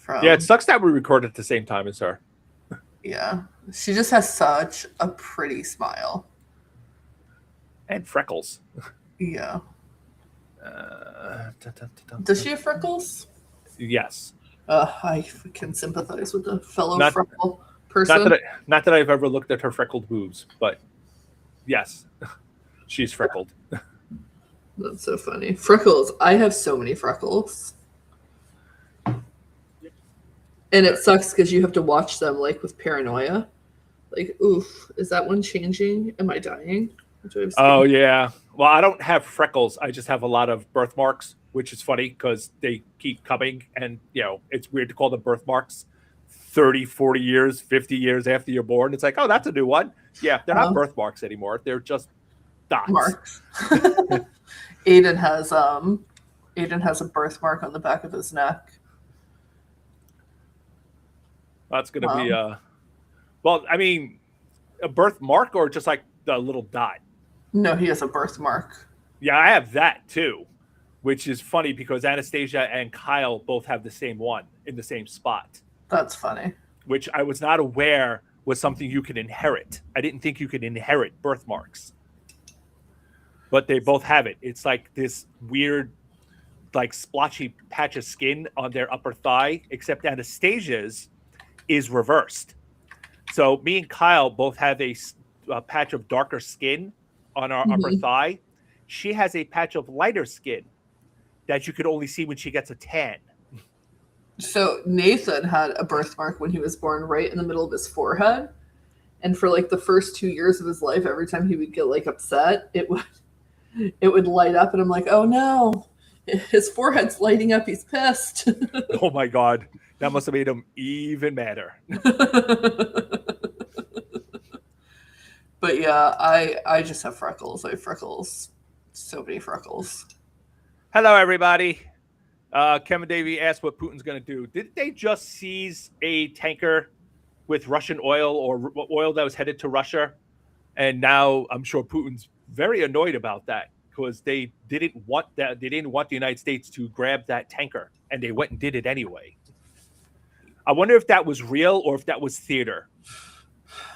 Yeah, it from. sucks that we recorded at the same time as her. Yeah, she just has such a pretty smile. And freckles. Yeah. Dun, dun, dun, Does dun. she have freckles? Yes. I can sympathize with a fellow Not freckle not person. that not that I've ever looked at her freckled boobs, but yes, she's freckled. That's so funny. Freckles. I have so many freckles. And it sucks because you have to watch them like with paranoia. Like, oof, is that one changing? Am I dying? Do I have skin? Oh yeah. Well, I don't have freckles. I just have a lot of birthmarks, which is funny because they keep coming, and it's weird to call them birthmarks 30, 40 years, 50 years after you're born. It's like, oh, that's a new one. Yeah, they're not Uh, birthmarks anymore. They're just dots. Marks. Aiden has Aiden has a birthmark on the back of his neck. That's gonna be Um, well, I mean, a birthmark or just like the little dot. no, he has a birthmark. Yeah, I have that too, which is funny because Anastasia and Kyle both have the same one in the same spot, That's funny. which I was not aware was something you could inherit. I didn't think you could inherit birthmarks, but they both have it. It's like this weird, like splotchy patch of skin on their upper thigh, except Anastasia's is reversed. So me and Kyle both have a patch of darker skin on our upper Mhm. thigh. She has a patch of lighter skin that you could only see when she gets a tan. So Nathan had a birthmark when he was born, right in the middle of his forehead. And for like the first 2 years of his life, every time he would get like upset, it would light up, and I'm like, oh no, his forehead's lighting up. He's pissed. Oh my god, that must have made him even madder. But yeah, I just have freckles. I have freckles, so many freckles. Hello, everybody. Kevin Davey asked what Putin's going to do. Did they just seize a tanker with Russian oil or oil that was headed to Russia? And now I'm sure Putin's very annoyed about that because they didn't want that. They didn't want the United States to grab that tanker, and they went and did it anyway. I wonder if that was real or if that was theater.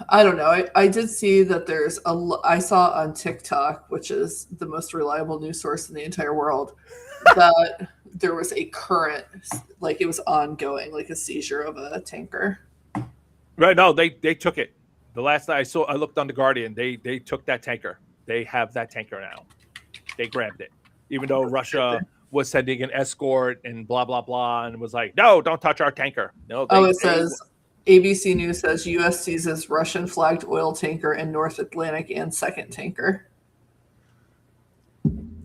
I don't know. I did see that I saw on TikTok, which is the most reliable news source in the entire world, that there was a current, like it was ongoing, like a seizure of a tanker. Right? No, they took it. The last I saw, I looked on the Guardian. They took that tanker. They have that tanker now. They grabbed it, even though Russia was sending an escort and blah blah blah, and was like, "No, don't touch our tanker." No, It says ABC News says U.S. seizes Russian flagged oil tanker in North Atlantic and second tanker.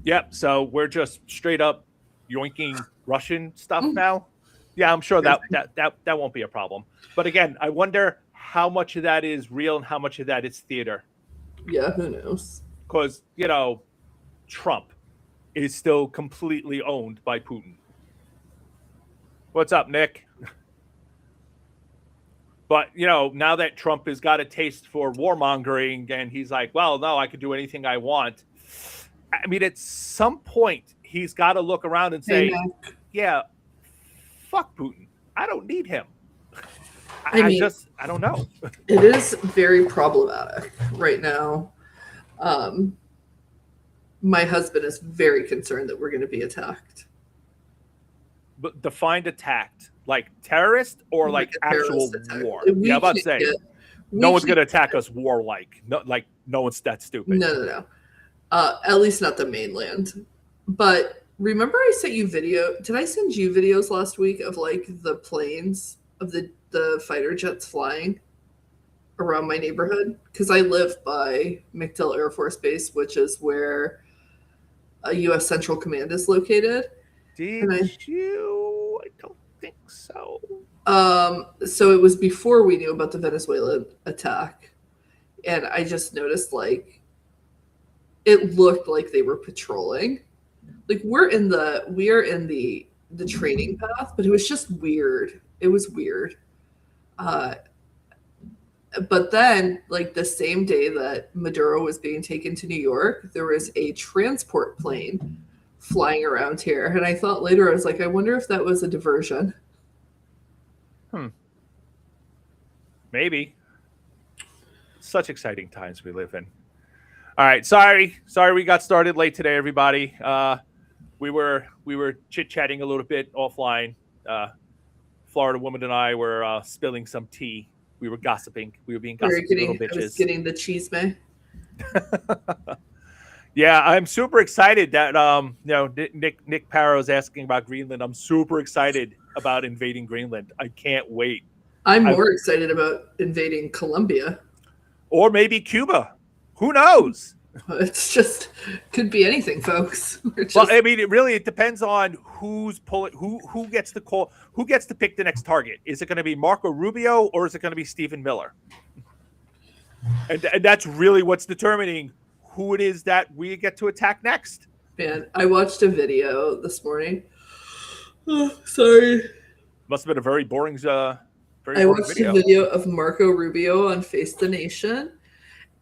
Yep. So we're just straight up yoinking Russian stuff now. Yeah, I'm sure that won't be a problem. But again, I wonder how much of that is real and how much of that is theater. Yeah, who knows? Because Trump is still completely owned by Putin. What's up, Nick? But now that Trump has got a taste for warmongering, and he's like, well, no, I can do anything I want. I mean, at some point, he's got to look around and say, yeah, fuck Putin. I don't need him. I don't know. It is very problematic right now. My husband is very concerned that we're going to be attacked. But defined attacked, like terrorist or like actual war? Yeah, I'm about to say, no one's going to attack us war-like. No one's that stupid. No. At least not the mainland. But remember I sent you video. Did I send you videos last week of like the planes of the fighter jets flying around my neighborhood? Because I live by MacDill Air Force Base, which is where a U.S. Central Command is located. Did you? I don't think so. So it was before we knew about the Venezuela attack, and I just noticed like it looked like they were patrolling. Like we are in the training path, but it was just weird. It was weird. But then, like the same day that Maduro was being taken to New York, there was a transport plane flying around here. And I thought later, I was like, I wonder if that was a diversion. Maybe. Such exciting times we live in. All right, sorry we got started late today, everybody. We were chit-chatting a little bit offline. Florida woman and I were spilling some tea. We were gossiping. We were being gossipy little bitches. I was getting the cheese man. Yeah, I'm super excited that Nick Paro's asking about Greenland. I'm super excited about invading Greenland. I can't wait. I'm more excited about invading Colombia. Or maybe Cuba. Who knows? It's just could be anything, folks. Well, I mean, it depends on who's pulling, who gets the call, who gets to pick the next target. Is it going to be Marco Rubio or is it going to be Stephen Miller? And that's really what's determining who it is that we get to attack next. Man, I watched a video this morning. Oh, sorry. Must have been a very boring. I watched a video of Marco Rubio on Face the Nation.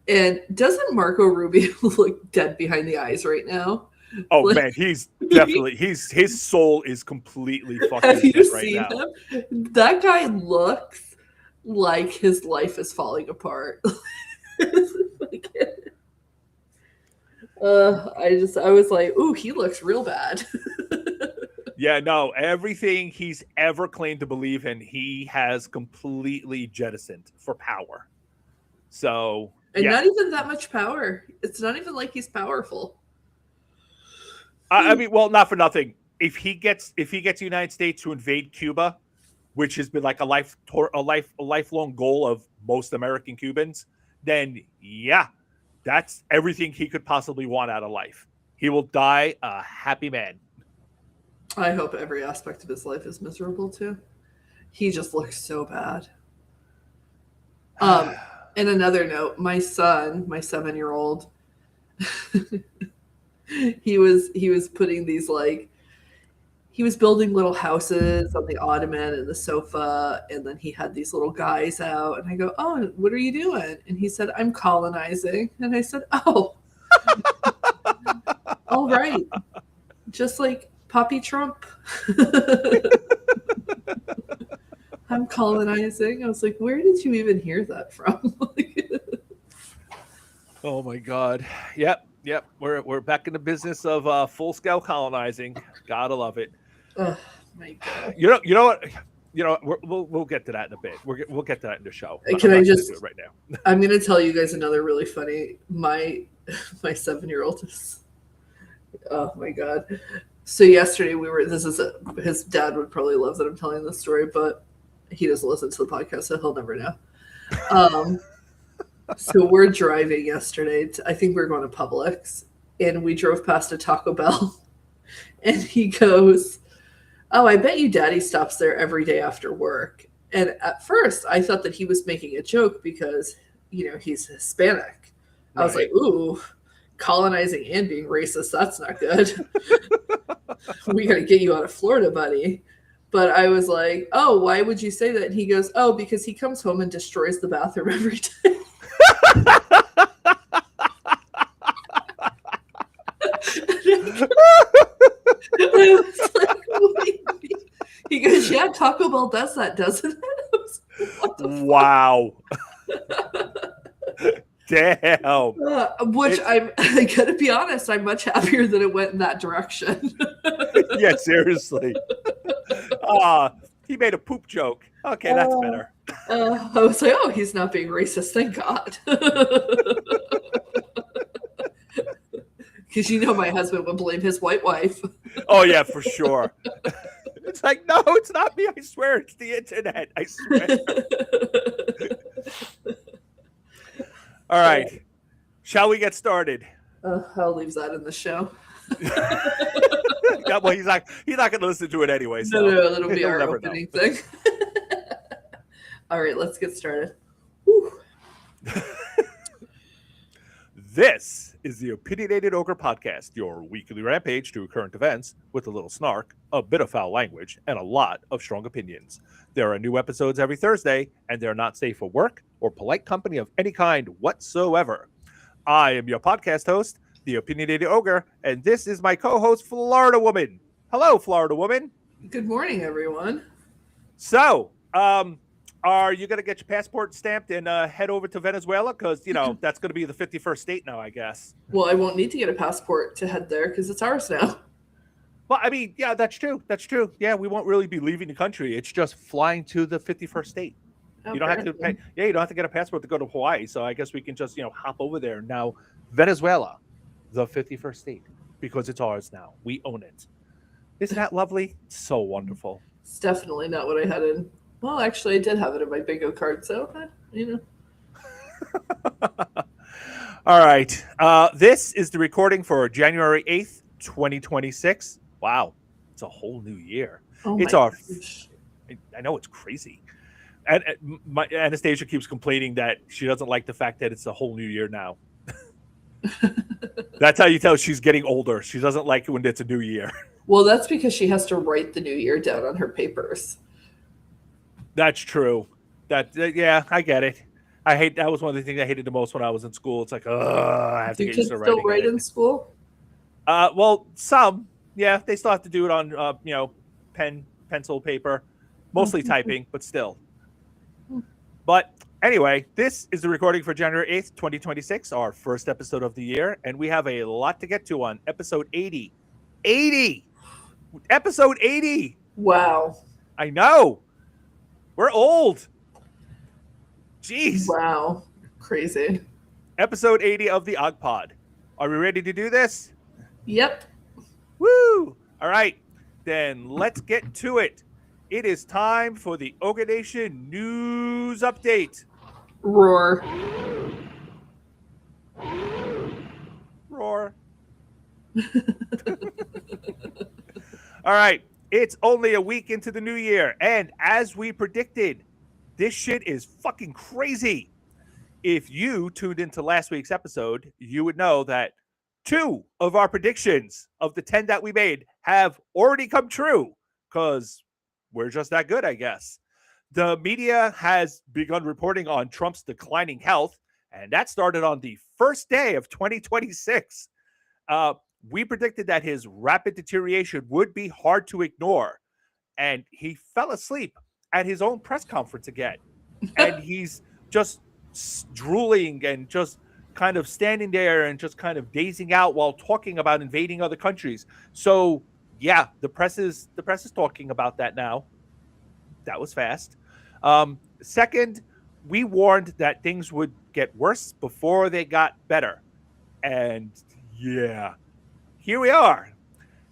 And doesn't Marco Rubio look dead behind the eyes right now? Oh, man, he's definitely his soul is completely fucking Have you dead right seen now. him? That guy looks like his life is falling apart. I was like, ooh, he looks real bad. Yeah, no, everything he's ever claimed to believe in, he has completely jettisoned for power. So, and not even that much power. It's not even like he's powerful. I mean, well, not for nothing. If he gets the United States to invade Cuba, which has been like a lifelong goal of most American Cubans, then yeah, that's everything he could possibly want out of life. He will die a happy man. I hope every aspect of his life is miserable too. He just looks so bad. And another note, my son, my 7-year-old, he was putting these he was building little houses on the ottoman and the sofa, and then he had these little guys out, and I go, oh, what are you doing? And he said, I'm colonizing. And I said, oh, all right. Just like Poppy Trump. I'm colonizing. I was like, where did you even hear that from? Oh my God. Yep. We're back in the business of full scale colonizing. Gotta love it. Oh my God. You know what? We'll get to that in a bit. We'll get to that in the show. Can I just do it right now? I'm gonna tell you guys another really funny. My 7-year-old is. Oh my God. So yesterday his dad would probably love that I'm telling this story, but he doesn't listen to the podcast, so he'll never know. So we're driving yesterday. I think we were going to Publix, and we drove past a Taco Bell, and he goes, oh, I bet you Daddy stops there every day after work. And at first, I thought that he was making a joke because, he's Hispanic. Right. I was like, ooh, colonizing and being racist, that's not good. We got to get you out of Florida, buddy. But I was like, oh, why would you say that? And he goes, oh, because he comes home and destroys the bathroom every day. I was like, wait. He goes, yeah, Taco Bell does that, doesn't it? Like, wow. Damn. I gotta be honest, I'm much happier that it went in that direction. Yeah, seriously. He made a poop joke. Okay, that's better. I was like, oh, he's not being racist, thank God. Because my husband would blame his white wife. Oh, yeah, for sure. It's like, no, it's not me. I swear it's the internet. I swear. All right. Shall we get started? I'll leave that in the show. Yeah, well, he's not going to listen to it anyway. So no, that'll be our opening thing. All right, let's get started. This is the Opinionated Ogre Podcast, your weekly rampage through current events with a little snark, a bit of foul language, and a lot of strong opinions. There are new episodes every Thursday, and they're not safe for work or polite company of any kind whatsoever. I am your podcast host, the Opinionated Ogre, and this is my co-host, Florida Woman. Hello, Florida Woman. Good morning, everyone. So, Are you going to get your passport stamped and head over to Venezuela? Because, that's going to be the 51st state now, I guess. Well, I won't need to get a passport to head there because it's ours now. Well, I mean, yeah, that's true. That's true. Yeah, we won't really be leaving the country. It's just flying to the 51st state. You don't have to pay. Yeah, you don't have to get a passport to go to Hawaii. So I guess we can just, hop over there. Now, Venezuela, the 51st state, because it's ours now. We own it. Isn't that lovely? So wonderful. It's definitely not what I had in. Well, actually, I did have it in my bingo card. So, All right. This is the recording for January 8th, 2026. Wow. It's a whole new year. Oh it's my our. gosh. I know it's crazy. And Anastasia keeps complaining that she doesn't like the fact that it's a whole new year now. That's how you tell she's getting older. She doesn't like it when it's a new year. Well, that's because she has to write the new year down on her papers. That's true. Yeah, I get it. That was one of the things I hated the most when I was in school. It's like, I have to get used to writing. Do kids still write in school? Well, some, yeah, they still have to do it on, pen, pencil, paper, mostly typing, but still. But anyway, this is the recording for January 8th, 2026, our first episode of the year, and we have a lot to get to on episode 80. 80! Episode 80! Wow. I know! We're old! Jeez! Wow. Crazy. Episode 80 of the Og Pod. Are we ready to do this? Yep. Woo! All right, then let's get to it. It is time for the Ogre Nation News Update. Roar. Roar. All right, it's only a week into the new year, and as we predicted, this shit is fucking crazy. If you tuned into last week's episode, you would know that 2 of our predictions of the 10 that we made have already come true, because we're just that good, I guess. The media has begun reporting on Trump's declining health, and that started on the first day of 2026. We predicted that his rapid deterioration would be hard to ignore, and he fell asleep at his own press conference again. And he's just drooling and just kind of standing there and just kind of dazing out while talking about invading other countries. So, yeah, the press is talking about that now. That was fast. Second, we warned that things would get worse before they got better. And yeah, here we are.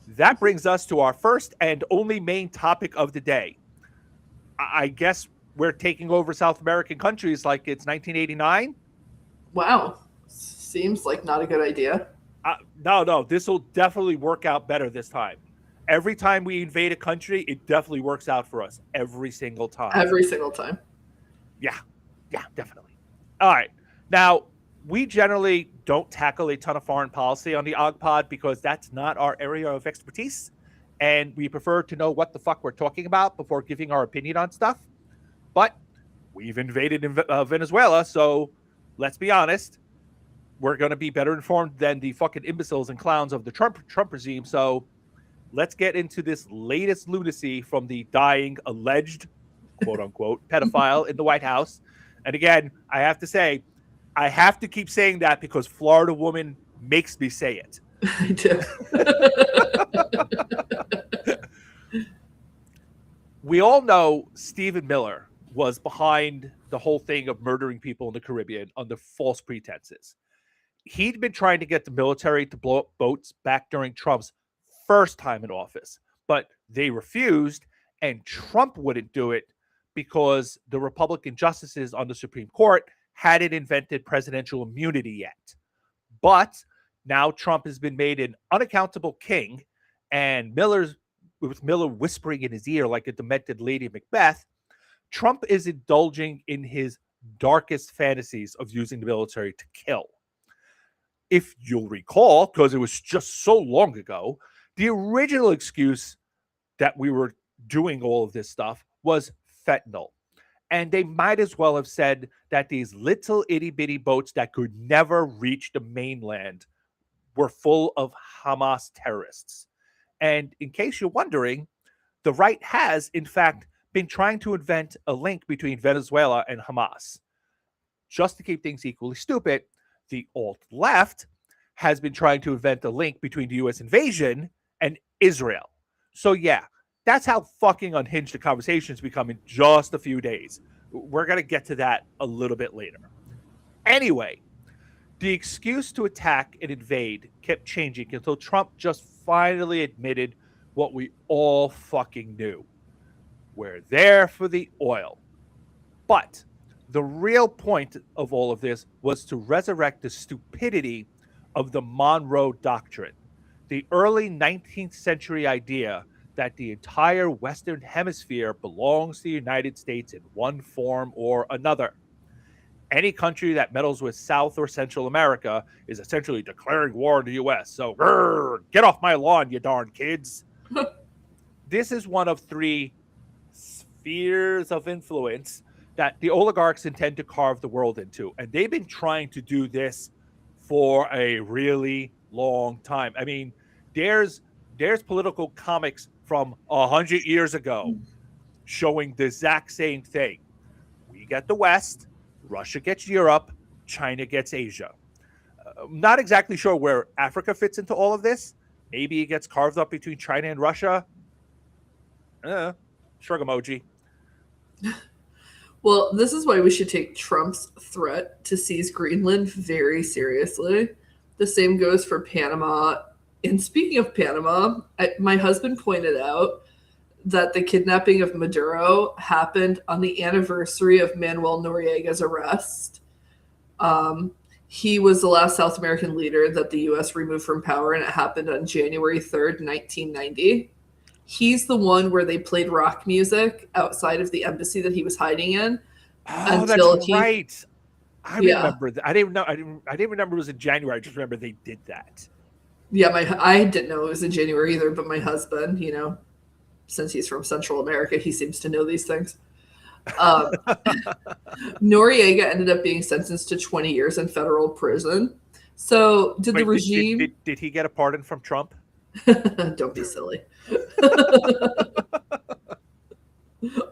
That brings us to our first and only main topic of the day. I guess we're taking over South American countries like it's 1989. Wow. Seems like not a good idea. No. This will definitely work out better this time. Every time we invade a country, it definitely works out for us. Every single time. Every single time. Yeah, definitely. All right. Now, we generally don't tackle a ton of foreign policy on the Og Pod because that's not our area of expertise. And we prefer to know what the fuck we're talking about before giving our opinion on stuff. But we've invaded Venezuela, so let's be honest. We're going to be better informed than the fucking imbeciles and clowns of the Trump regime. So let's get into this latest lunacy from the dying alleged, quote unquote, pedophile in the White House. And again, I have to say, I have to keep saying that because Florida woman makes me say it. I do. We all know Stephen Miller was behind the whole thing of murdering people in the Caribbean under false pretenses. He'd been trying to get the military to blow up boats back during Trump's first time in office, but they refused, and Trump wouldn't do it because the Republican justices on the Supreme Court hadn't invented presidential immunity yet. But now Trump has been made an unaccountable king, and with Miller whispering in his ear like a demented Lady Macbeth, Trump is indulging in his darkest fantasies of using the military to kill. If you'll recall, because it was just so long ago, the original excuse that we were doing all of this stuff was fentanyl. And they might as well have said that these little itty-bitty boats that could never reach the mainland were full of Hamas terrorists. And in case you're wondering, the right has, in fact, been trying to invent a link between Venezuela and Hamas. Just to keep things equally stupid, the alt-left has been trying to invent a link between the U.S. invasion and Israel. So yeah, that's how fucking unhinged the conversation's become in just a few days. We're going to get to that a little bit later. Anyway, the excuse to attack and invade kept changing until Trump just finally admitted what we all fucking knew. We're there for the oil. But the real point of all of this was to resurrect the stupidity of the Monroe Doctrine, the early 19th century idea that the entire Western Hemisphere belongs to the United States in one form or another. Any country that meddles with South or Central America is essentially declaring war on the U.S. So, get off my lawn, you darn kids. This is one of three spheres of influence that the oligarchs intend to carve the world into. And they've been trying to do this for a really long time. I mean, there's political comics from 100 years ago showing the exact same thing. We get the West, Russia gets Europe, China gets Asia. I'm not exactly sure where Africa fits into all of this. Maybe it gets carved up between China and Russia. Shrug emoji. Well, this is why we should take Trump's threat to seize Greenland very seriously. The same goes for Panama. And speaking of Panama, my husband pointed out that the kidnapping of Maduro happened on the anniversary of Manuel Noriega's arrest. He was the last South American leader that the U.S. removed from power, and it happened on January 3rd, 1990. He's the one where they played rock music outside of the embassy that he was hiding in. Oh, that's right. I remember that. I didn't remember it was in January. I just remember they did that. Yeah, I didn't know it was in January either, but my husband, since he's from Central America, he seems to know these things. Noriega ended up being sentenced to 20 years in federal prison. So did the regime... Did he get a pardon from Trump? Don't be silly.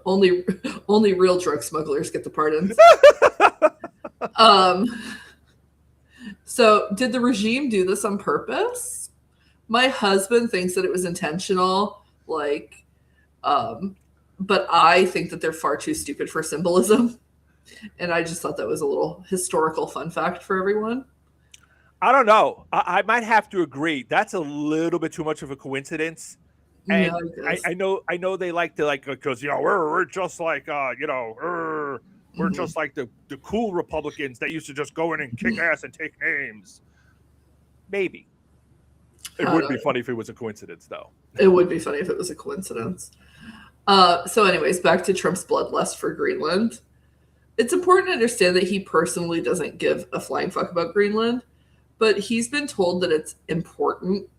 Only real drug smugglers get the pardons. So did the regime do this on purpose? My husband thinks that it was intentional, but I think that they're far too stupid for symbolism. And I just thought that was a little historical fun fact for everyone. I don't know. I might have to agree. That's a little bit too much of a coincidence. And yeah, I know they like to because we're just like we're just like the cool Republicans that used to just go in and kick ass and take names. Maybe it would be funny if it was a coincidence, though. It would be funny if it was a coincidence. So, anyways, back to Trump's bloodlust for Greenland. It's important to understand that he personally doesn't give a flying fuck about Greenland, but he's been told that it's important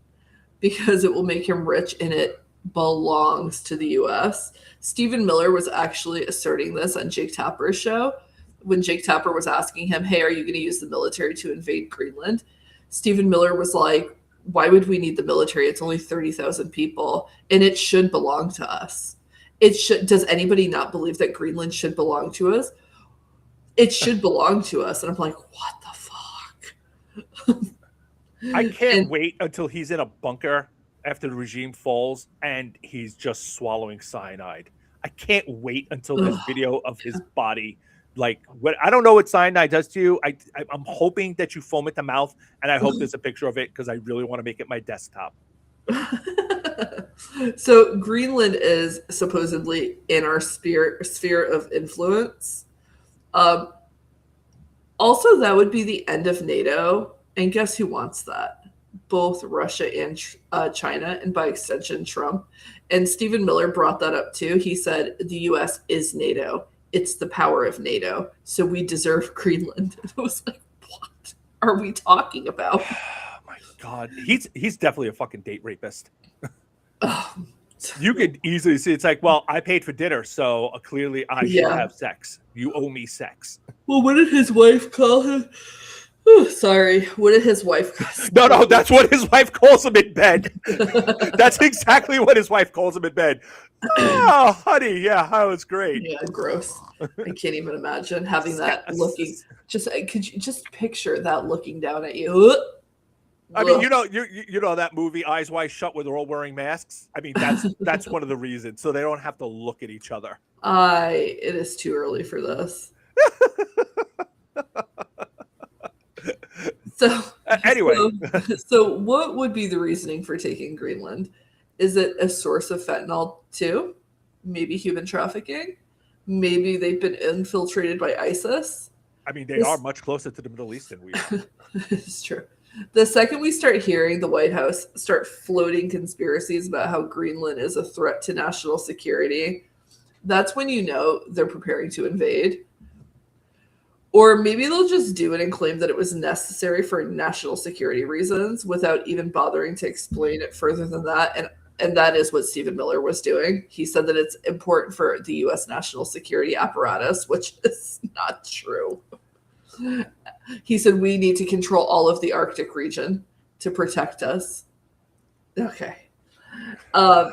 because it will make him rich and it belongs to the U.S. Stephen Miller was actually asserting this on Jake Tapper's show when Jake Tapper was asking him, hey, are you going to use the military to invade Greenland? Stephen Miller was like, why would we need the military? It's only 30,000 people, and it should belong to us. It should. Does anybody not believe that Greenland should belong to us? It should belong to us. And I'm like, what the fuck? I can't wait until he's in a bunker after the regime falls and he's just swallowing cyanide. I can't wait until this video of his body. I don't know what cyanide does to you. I'm hoping that you foam at the mouth, and I hope there's a picture of it because I really want to make it my desktop. So Greenland is supposedly in our sphere of influence. Also, that would be the end of NATO. And guess who wants that? Both Russia and China, and by extension, Trump. And Stephen Miller brought that up too. He said, the U.S. is NATO. It's the power of NATO. So we deserve Greenland. And I was like, what are we talking about? Oh my God. He's definitely a fucking date rapist. You could easily see it's like, well, I paid for dinner, so clearly I should have sex. You owe me sex. Well, what did his wife call him? Sorry. What did his wife call him? No, that's what his wife calls him in bed. That's exactly what his wife calls him in bed. Oh, honey, yeah, that was great. Yeah, gross. I can't even imagine having that looking. Just could you just picture that looking down at you? I mean, Ugh. you know that movie Eyes Wide Shut where they're all wearing masks. I mean, that's one of the reasons, so they don't have to look at each other. It is too early for this. So, Anyway, so what would be the reasoning for taking Greenland? Is it a source of fentanyl too? Maybe human trafficking? Maybe they've been infiltrated by ISIS? I mean, they are This much closer to the Middle East than we are. is true. The second we start hearing the White House start floating conspiracies about how Greenland is a threat to national security, that's when you know they're preparing to invade. Or maybe they'll just do it and claim that it was necessary for national security reasons without even bothering to explain it further than that. And that is what Stephen Miller was doing. He said that it's important for the US national security apparatus, which is not true. He said we need to control all of the Arctic region to protect us. Okay. Um,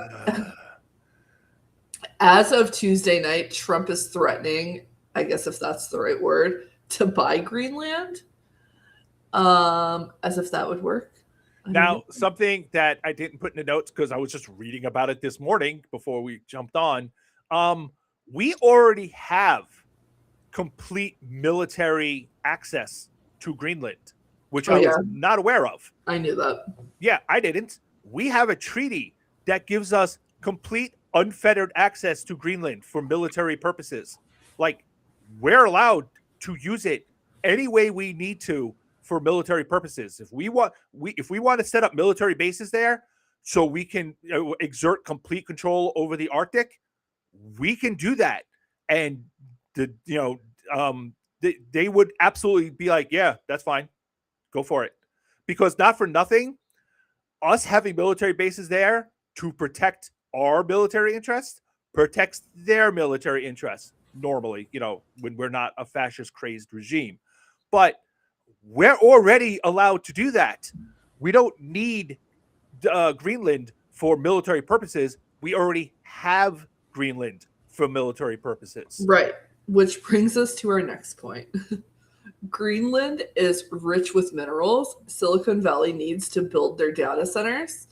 as of Tuesday night, Trump is threatening, I guess if that's the right word, to buy Greenland. As if that would work. Now, something that I didn't put in the notes because I was just reading about it this morning before we jumped on. We already have complete military access to Greenland, which I was not aware of. I knew that. Yeah, I didn't. We have a treaty that gives us complete unfettered access to Greenland for military purposes. Like, we're allowed to use it any way we need to for military purposes. If we want to set up military bases there so we can exert complete control over the Arctic, we can do that. And they would absolutely be like, yeah, that's fine. Go for it. Because not for nothing, us having military bases there to protect our military interests protects their military interests normally, when we're not a fascist crazed regime. But we're already allowed to do that. We don't need Greenland for military purposes. We already have Greenland for military purposes. Right. Which brings us to our next point. Greenland is rich with minerals. Silicon Valley needs to build their data centers.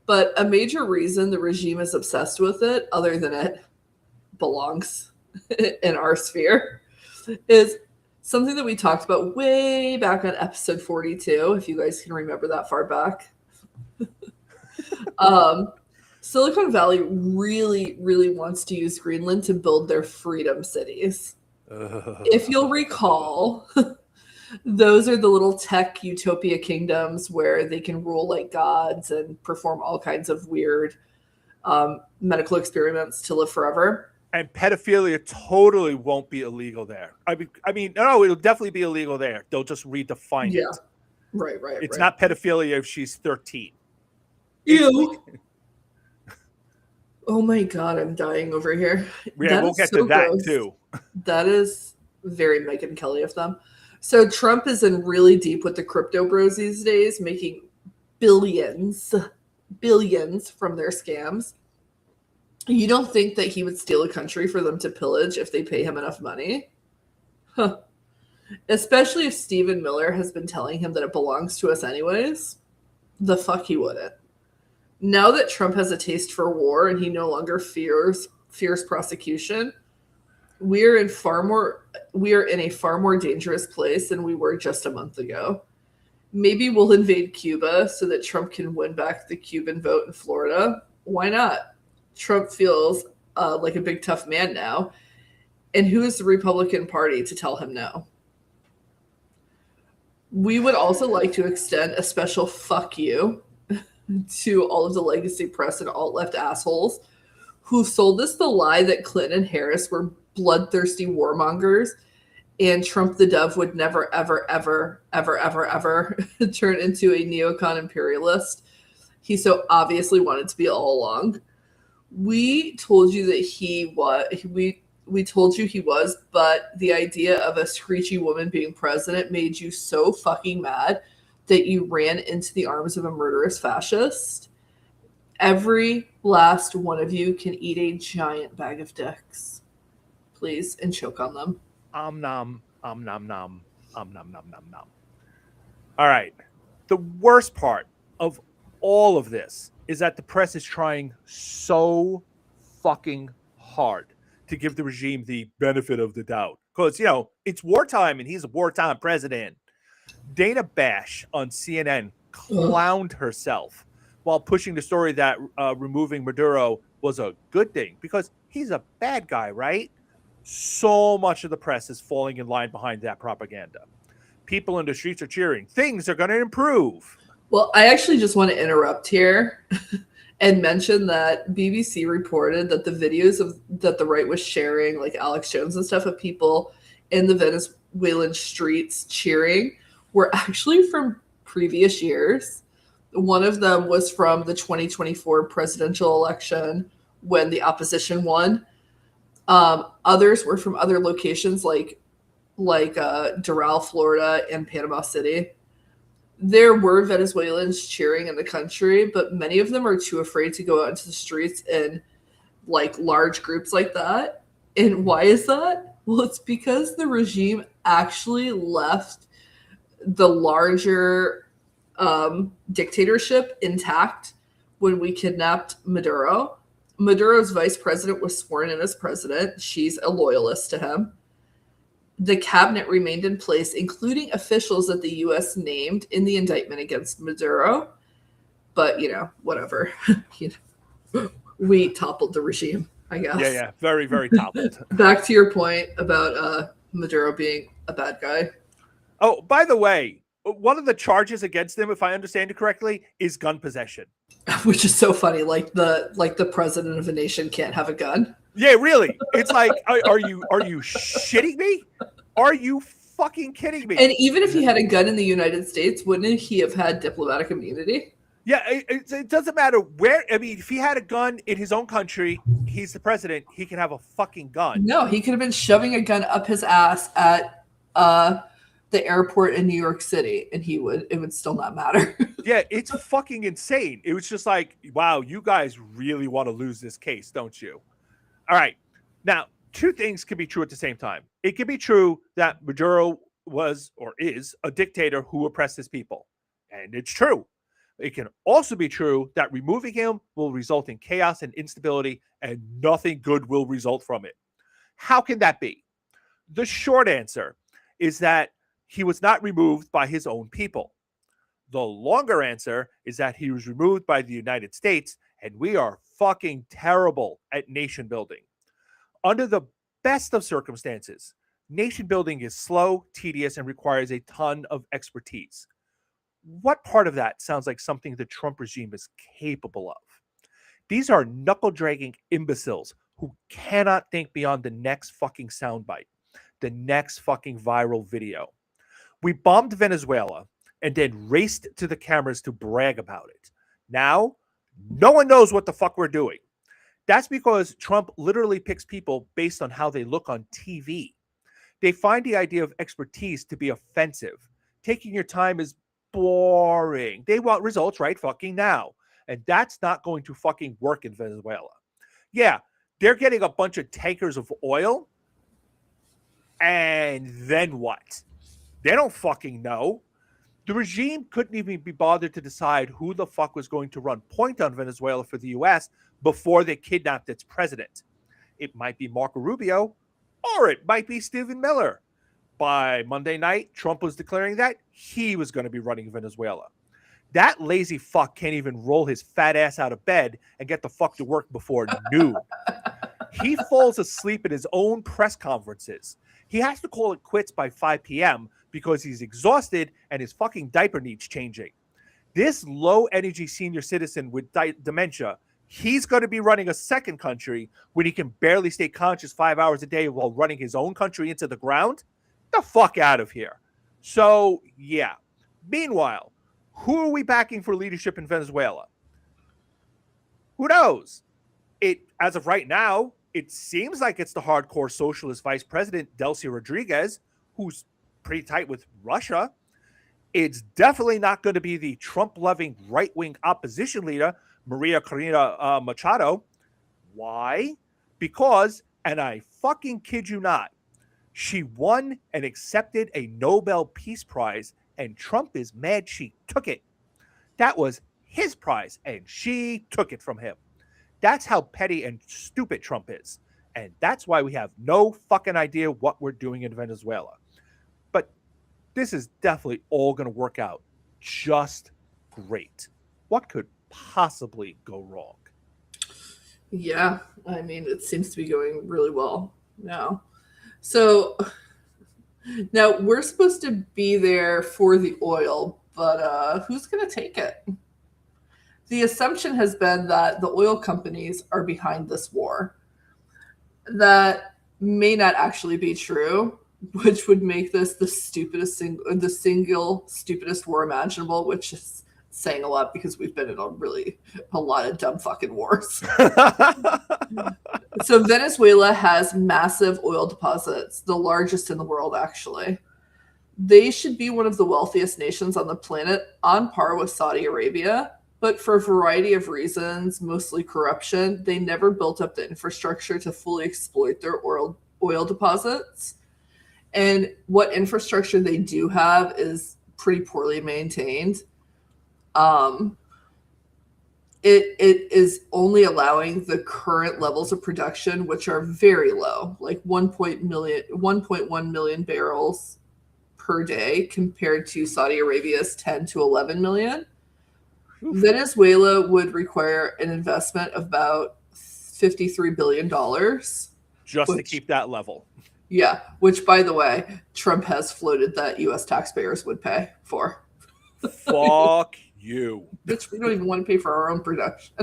But a major reason the regime is obsessed with it, other than it belongs in our sphere, is something that we talked about way back on episode 42, if you guys can remember that far back. Silicon Valley really, really wants to use Greenland to build their freedom cities. If you'll recall, those are the little tech utopia kingdoms where they can rule like gods and perform all kinds of weird medical experiments to live forever. And pedophilia totally won't be illegal there. I mean, no, it'll definitely be illegal there. They'll just redefine it. Right. It's not pedophilia if she's 13. Ew. Oh my God, I'm dying over here. Yeah, we'll get to that too. That is very Megyn Kelly of them. So Trump is in really deep with the crypto bros these days, making billions from their scams. You don't think that he would steal a country for them to pillage if they pay him enough money? Huh. Especially if Stephen Miller has been telling him that it belongs to us anyways. The fuck he wouldn't. Now that Trump has a taste for war and he no longer fears prosecution, we are in a far more dangerous place than we were just a month ago. Maybe we'll invade Cuba so that Trump can win back the Cuban vote in Florida. Why not? Trump feels like a big tough man now. And who is the Republican Party to tell him no? We would also like to extend a special fuck you to all of the legacy press and alt-left assholes who sold us the lie that Clinton and Harris were bloodthirsty warmongers and Trump the Dove would never, ever, ever, ever, ever, ever turn into a neocon imperialist. He so obviously wanted to be all along. We told you that he was. We told you he was, but the idea of a screechy woman being president made you so fucking mad that you ran into the arms of a murderous fascist. Every last one of you can eat a giant bag of dicks, please, and choke on them. Nom, nom, nom, nom, nom, nom, nom. All right. The worst part of all of this is that the press is trying so fucking hard to give the regime the benefit of the doubt. Because, it's wartime and he's a wartime president. Dana Bash on CNN clowned herself while pushing the story that removing Maduro was a good thing because he's a bad guy, right? So much of the press is falling in line behind that propaganda. People in the streets are cheering. Things are going to improve. Well, I actually just want to interrupt here and mention that BBC reported that the videos that the right was sharing, like Alex Jones and stuff, of people in the Venezuelan streets cheering were actually from previous years. One of them was from the 2024 presidential election when the opposition won. Others were from other locations like Doral, Florida, and Panama City. There were Venezuelans cheering in the country, but many of them are too afraid to go out into the streets in like large groups like that. And why is that? Well, it's because the regime actually left the larger dictatorship intact when we kidnapped Maduro. Maduro's vice president was sworn in as president. She's a loyalist to him. The cabinet remained in place, including officials that the U.S. named in the indictment against Maduro. But, whatever. We toppled the regime, I guess. Yeah. Very, very toppled. Back to your point about Maduro being a bad guy. Oh, by the way, one of the charges against him, if I understand it correctly, is gun possession. Which is so funny. Like the president of a nation can't have a gun. Yeah, really. It's like, are you shitting me? Are you fucking kidding me? And even if he had a gun in the United States, wouldn't he have had diplomatic immunity? Yeah, it doesn't matter where. I mean, if he had a gun in his own country, he's the president. He can have a fucking gun. No, he could have been shoving a gun up his ass at the airport in New York City, and it would still not matter. Yeah, it's fucking insane. It was just like, wow, you guys really want to lose this case, don't you? All right. Now, two things can be true at the same time. It can be true that Maduro was or is a dictator who oppressed his people. And it's true. It can also be true that removing him will result in chaos and instability, and nothing good will result from it. How can that be? The short answer is that he was not removed by his own people. The longer answer is that he was removed by the United States, and we are fucking terrible at nation building. Under the best of circumstances, nation building is slow, tedious, and requires a ton of expertise. What part of that sounds like something the Trump regime is capable of? These are knuckle-dragging imbeciles who cannot think beyond the next fucking soundbite, the next fucking viral video. We bombed Venezuela and then raced to the cameras to brag about it. Now, no one knows what the fuck we're doing. That's because Trump literally picks people based on how they look on TV. They find the idea of expertise to be offensive. Taking your time is boring. They want results right fucking now. And that's not going to fucking work in Venezuela. Yeah, they're getting a bunch of tankers of oil. And then what? They don't fucking know. The regime couldn't even be bothered to decide who the fuck was going to run point on Venezuela for the U.S. before they kidnapped its president. It might be Marco Rubio, or it might be Stephen Miller. By Monday night, Trump was declaring that he was going to be running Venezuela. That lazy fuck can't even roll his fat ass out of bed and get the fuck to work before noon. He falls asleep at his own press conferences. He has to call it quits by 5 p.m. because he's exhausted and his fucking diaper needs changing. This low-energy senior citizen with dementia, he's going to be running a second country when he can barely stay conscious 5 hours a day while running his own country into the ground? The fuck out of here. So, yeah. Meanwhile, who are we backing for leadership in Venezuela? Who knows? As of right now, it seems like it's the hardcore socialist vice president, Delcy Rodriguez, who's pretty tight with Russia. It's definitely not going to be the Trump-loving right-wing opposition leader, Maria Corina Machado. Why? Because, and I fucking kid you not, she won and accepted a Nobel Peace Prize, and Trump is mad she took it. That was his prize, and she took it from him. That's how petty and stupid Trump is. And that's why we have no fucking idea what we're doing in Venezuela. But this is definitely all going to work out just great. What could possibly go wrong? Yeah, I mean, it seems to be going really well now. So now we're supposed to be there for the oil, but who's going to take it? The assumption has been that the oil companies are behind this war. That may not actually be true, which would make this the single stupidest war imaginable, which is saying a lot because we've been in a lot of dumb fucking wars. So Venezuela has massive oil deposits, the largest in the world, actually. They should be one of the wealthiest nations on the planet, on par with Saudi Arabia. But for a variety of reasons, mostly corruption, they never built up the infrastructure to fully exploit their oil deposits. And what infrastructure they do have is pretty poorly maintained. It is only allowing the current levels of production, which are very low, like 1.1 million barrels per day compared to Saudi Arabia's 10 to 11 million. Oof. Venezuela would require an investment of about $53 billion. Just to keep that level. Yeah, which, by the way, Trump has floated that U.S. taxpayers would pay for. Fuck you. Which we don't even want to pay for our own production.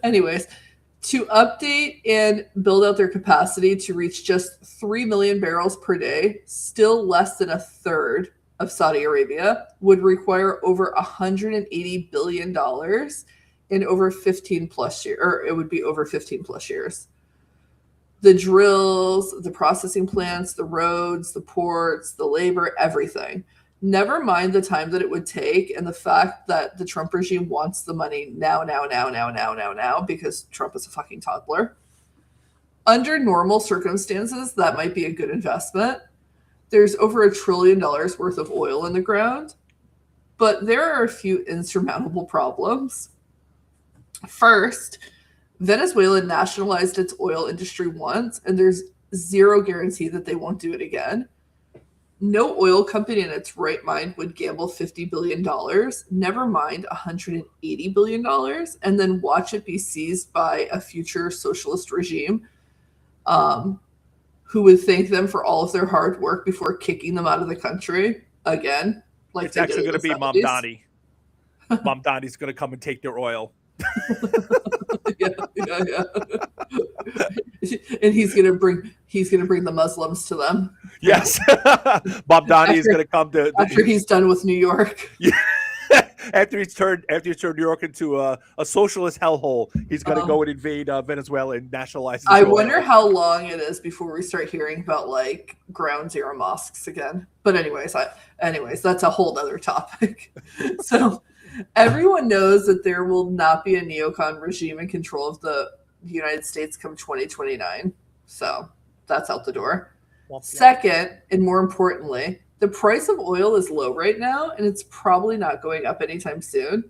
Anyways, to update and build out their capacity to reach just 3 million barrels per day, still less than a third of Saudi Arabia, would require over $180 billion in over 15 plus years, or it would be over 15 plus years. The drills, the processing plants, the roads, the ports, the labor, everything. Never mind the time that it would take and the fact that the Trump regime wants the money now, because Trump is a fucking toddler. Under normal circumstances, that might be a good investment. There's over $1 trillion worth of oil in the ground, but there are a few insurmountable problems. First, Venezuela nationalized its oil industry once, and there's zero guarantee that they won't do it again. No oil company in its right mind would gamble $50 billion, never mind $180 billion, and then watch it be seized by a future socialist regime who would thank them for all of their hard work before kicking them out of the country again. Like it's actually going to be 70s. Mom Donnie. Mom Donnie's going to come and take their oil. yeah. And he's gonna bring the Muslims to them. Yes. Bob Donnie is gonna come to after he's done with New York. Yeah. after he's turned New York into a socialist hellhole, he's gonna go and invade Venezuela and nationalize. I wonder how long it is before we start hearing about like ground zero mosques again. But anyways, that's a whole other topic. So everyone knows that there will not be a neocon regime in control of the United States come 2029. So that's out the door. Second, and more importantly, the price of oil is low right now, and it's probably not going up anytime soon.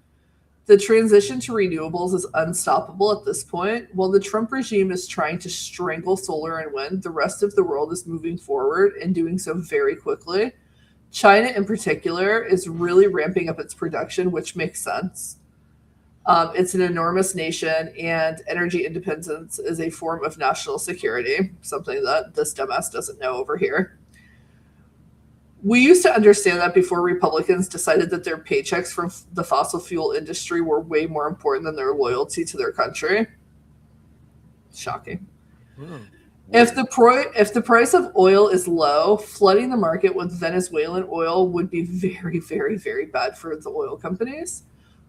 The transition to renewables is unstoppable at this point. While the Trump regime is trying to strangle solar and wind, the rest of the world is moving forward and doing so very quickly. China, in particular, is really ramping up its production, which makes sense. It's an enormous nation, and energy independence is a form of national security, something that this dumbass doesn't know over here. We used to understand that before Republicans decided that their paychecks from the fossil fuel industry were way more important than their loyalty to their country. Shocking. If the price of oil is low, flooding the market with Venezuelan oil would be very, very, very bad for the oil companies.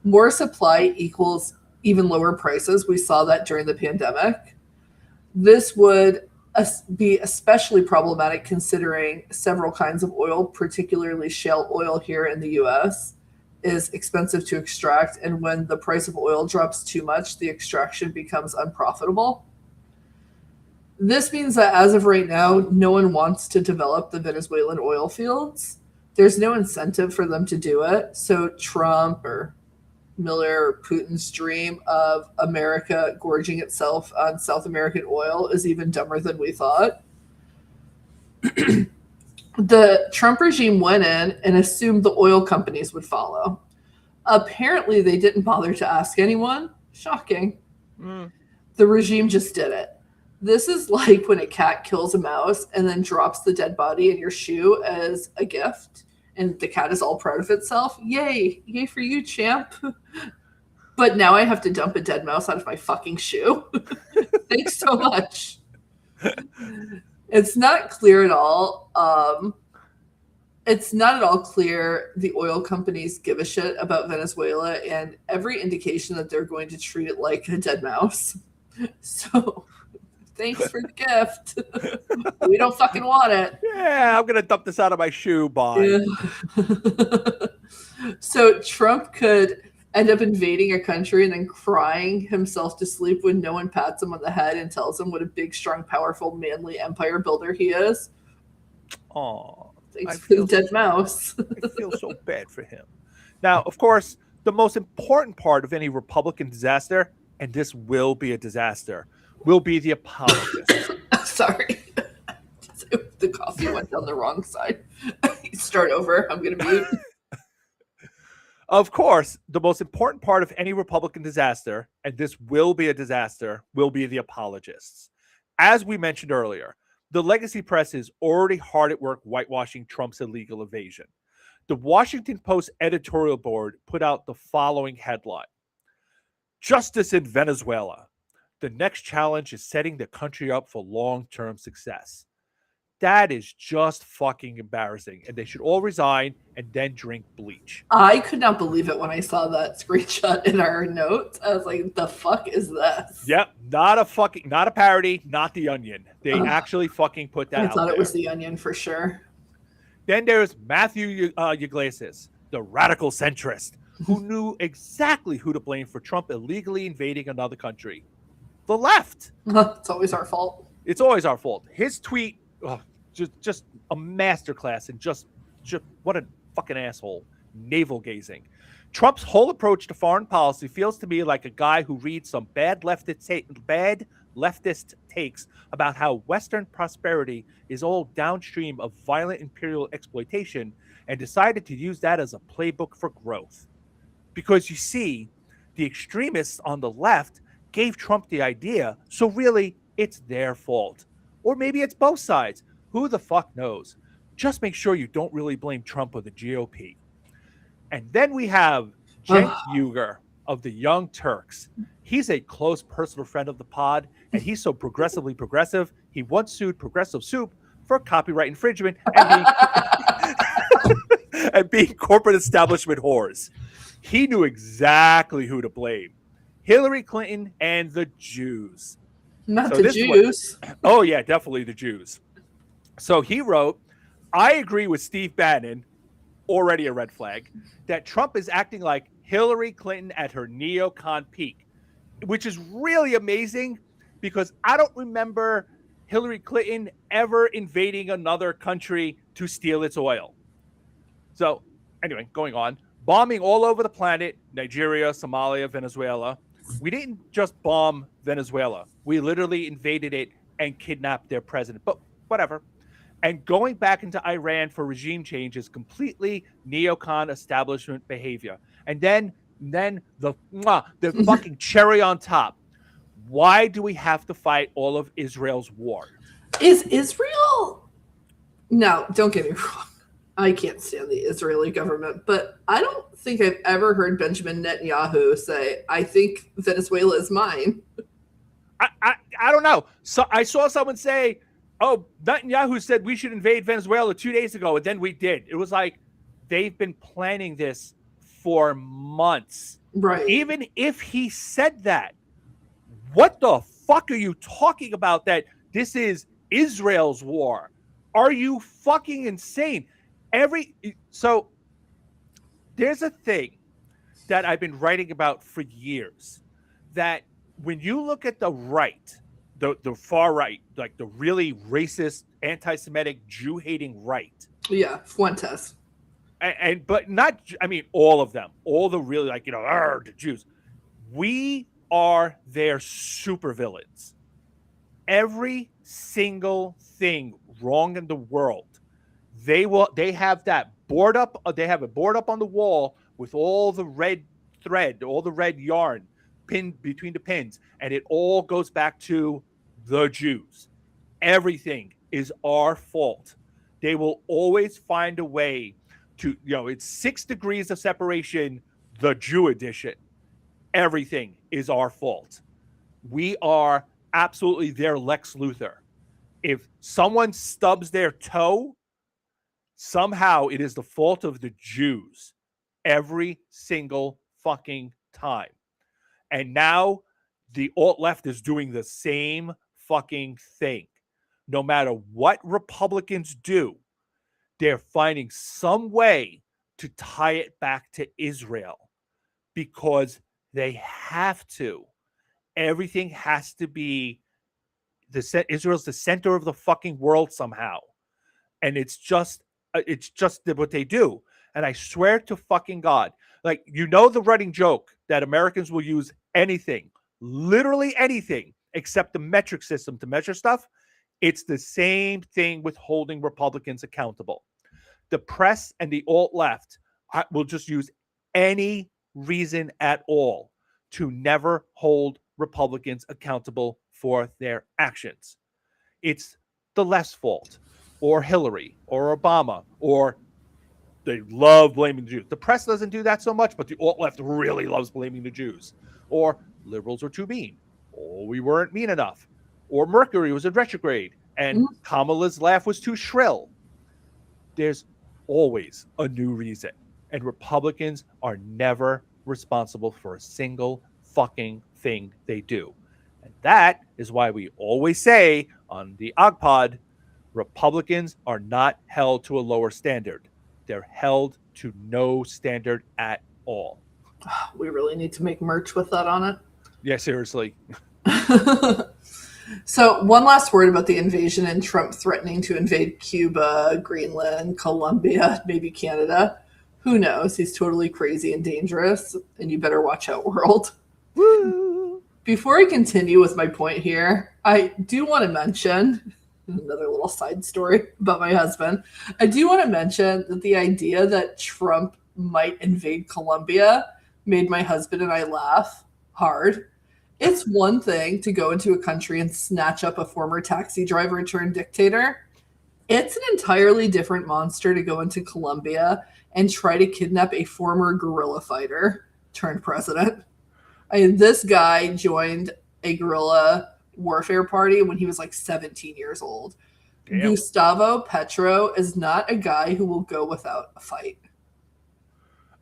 More supply equals even lower prices. We saw that during the pandemic. This would be especially problematic considering several kinds of oil, particularly shale oil here in the U.S., is expensive to extract, and when the price of oil drops too much, the extraction becomes unprofitable. This means that as of right now, no one wants to develop the Venezuelan oil fields. There's no incentive for them to do it. So Trump or Miller or Putin's dream of America gorging itself on South American oil is even dumber than we thought. The Trump regime went in and assumed the oil companies would follow. Apparently, they didn't bother to ask anyone. Shocking. The regime just did it. This is like when a cat kills a mouse and then drops the dead body in your shoe as a gift, and the cat is all proud of itself. Yay! Yay for you, champ. But now I have to dump a dead mouse out of my fucking shoe. Thanks so much. It's not clear at all. It's not at all clear the oil companies give a shit about Venezuela, and every indication that they're going to treat it like a dead mouse. So, thanks for the gift. We don't fucking want it. Yeah, I'm going to dump this out of my shoe. Bye. Yeah. So, Trump could end up invading a country and then crying himself to sleep when no one pats him on the head and tells him what a big, strong, powerful, manly empire builder he is. Aw. Thanks for the dead mouse. I feel so bad for him. Now, of course, the most important part of any Republican disaster, and this will be a disaster, will be the apologists. Sorry. The coffee went down the wrong side. Start over. I'm going to mute. Of course, the most important part of any Republican disaster, and this will be a disaster, will be the apologists. As we mentioned earlier, the legacy press is already hard at work whitewashing Trump's illegal invasion. The Washington Post editorial board put out the following headline: Justice in Venezuela. The next challenge is setting the country up for long-term success. That is just fucking embarrassing, and they should all resign and then drink bleach. I could not believe it when I saw that screenshot in our notes. I was like, the fuck is this? Yep, not a parody, not The Onion. They actually fucking put that out I thought there. It was The Onion for sure. Then there's Matthew Iglesias, the radical centrist, who knew exactly who to blame for Trump illegally invading another country. The left. It's always our fault. It's always our fault. His tweet, just a masterclass in just what a fucking asshole. Navel gazing. Trump's whole approach to foreign policy feels to me like a guy who reads some bad leftist takes about how Western prosperity is all downstream of violent imperial exploitation and decided to use that as a playbook for growth. Because you see, the extremists on the left gave Trump the idea, so really, it's their fault. Or maybe it's both sides. Who the fuck knows? Just make sure you don't really blame Trump or the GOP. And then we have Cenk Uygur of the Young Turks. He's a close personal friend of the pod, and he's so progressively progressive, he once sued Progressive Soup for copyright infringement and being corporate establishment whores. He knew exactly who to blame. Hillary Clinton and the Jews. Not the Jews. Oh, yeah, definitely the Jews. So he wrote, I agree with Steve Bannon, already a red flag, that Trump is acting like Hillary Clinton at her neocon peak, which is really amazing because I don't remember Hillary Clinton ever invading another country to steal its oil. So anyway, going on. Bombing all over the planet, Nigeria, Somalia, Venezuela. We didn't just bomb Venezuela. We literally invaded it and kidnapped their president. But whatever. And going back into Iran for regime change is completely neocon establishment behavior. And then the fucking cherry on top. Why do we have to fight all of Israel's war? Is Israel... No, don't get me wrong. I can't stand the Israeli government, but I don't think I've ever heard Benjamin Netanyahu say, I think Venezuela is mine. I don't know. So I saw someone say, oh, Netanyahu said we should invade Venezuela 2 days ago, and then we did. It was like they've been planning this for months. Right. Even if he said that, what the fuck are you talking about that this is Israel's war? Are you fucking insane? So there's a thing that I've been writing about for years, that when you look at the right, the far right, like the really racist, anti-Semitic, Jew-hating right, Yeah, Fuentes. and but not, I mean, all of them, all the really, like, the Jews, we are their supervillains. Every single thing wrong in the world, they have that board up, they have it board up on the wall with all the red thread, all the red yarn pinned between the pins, and it all goes back to the Jews. Everything is our fault. They will always find a way to, it's 6 degrees of separation, the Jew edition. Everything is our fault. We are absolutely their Lex Luthor. If someone stubs their toe, somehow it is the fault of the Jews every single fucking time. And now the alt left is doing the same fucking thing. No matter what Republicans do, they're finding some way to tie it back to Israel because they have to. Everything has to be Israel's the center of the fucking world somehow. And it's just what they do. And I swear to fucking God, like, the running joke that Americans will use anything, literally anything, except the metric system to measure stuff. It's the same thing with holding Republicans accountable. The press and the alt left will just use any reason at all to never hold Republicans accountable for their actions. It's the left's fault, or Hillary, or Obama, or they love blaming the Jews. The press doesn't do that so much, but the alt left really loves blaming the Jews. Or liberals were too mean, or we weren't mean enough, or Mercury was in retrograde, and Kamala's laugh was too shrill. There's always a new reason, and Republicans are never responsible for a single fucking thing they do. And that is why we always say on the OGPOD, Republicans are not held to a lower standard. They're held to no standard at all. We really need to make merch with that on it. Yeah, seriously. So, one last word about the invasion and Trump threatening to invade Cuba, Greenland, Colombia, maybe Canada. Who knows? He's totally crazy and dangerous, and you better watch out, world. Woo! Before I continue with my point here, I do want to mention another little side story about my husband. I do want to mention that the idea that Trump might invade Colombia made my husband and I laugh hard. It's one thing to go into a country and snatch up a former taxi driver turned dictator. It's an entirely different monster to go into Colombia and try to kidnap a former guerrilla fighter turned president. This guy joined a guerrilla warfare party when he was like 17 years old. Damn. Gustavo Petro is not a guy who will go without a fight.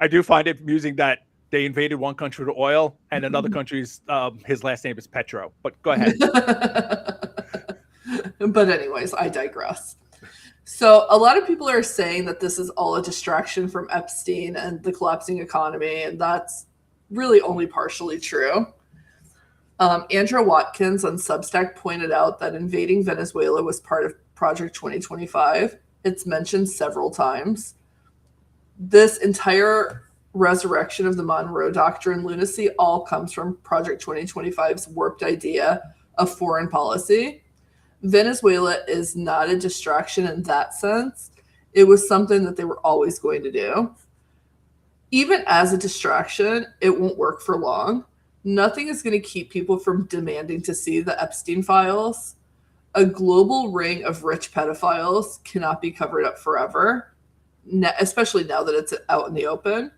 I do find it amusing that they invaded one country to oil, and another country's his last name is Petro. But go ahead. But anyways, I digress. So a lot of people are saying that this is all a distraction from Epstein and the collapsing economy, and that's really only partially true. Andrew Watkins on Substack pointed out that invading Venezuela was part of Project 2025. It's mentioned several times. This entire resurrection of the Monroe Doctrine lunacy all comes from Project 2025's warped idea of foreign policy. Venezuela is not a distraction in that sense. It was something that they were always going to do. Even as a distraction, it won't work for long. Nothing is going to keep people from demanding to see the Epstein files. A global ring of rich pedophiles cannot be covered up forever, especially now that it's out in the open,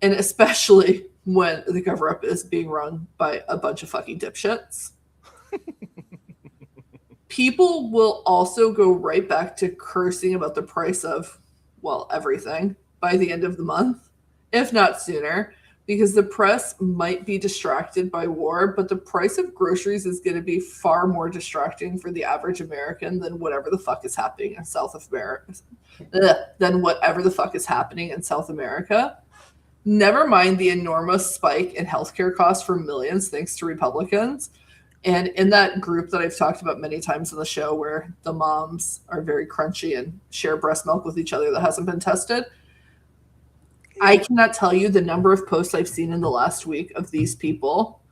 and especially when the cover-up is being run by a bunch of fucking dipshits. People will also go right back to cursing about the price of, well, everything by the end of the month, if not sooner, because the press might be distracted by war, but the price of groceries is going to be far more distracting for the average American than whatever the fuck is happening in South America. Than whatever the fuck is happening in South America. Never mind the enormous spike in healthcare costs for millions thanks to Republicans. And in that group that I've talked about many times in the show, where the moms are very crunchy and share breast milk with each other that hasn't been tested, I cannot tell you the number of posts I've seen in the last week of these people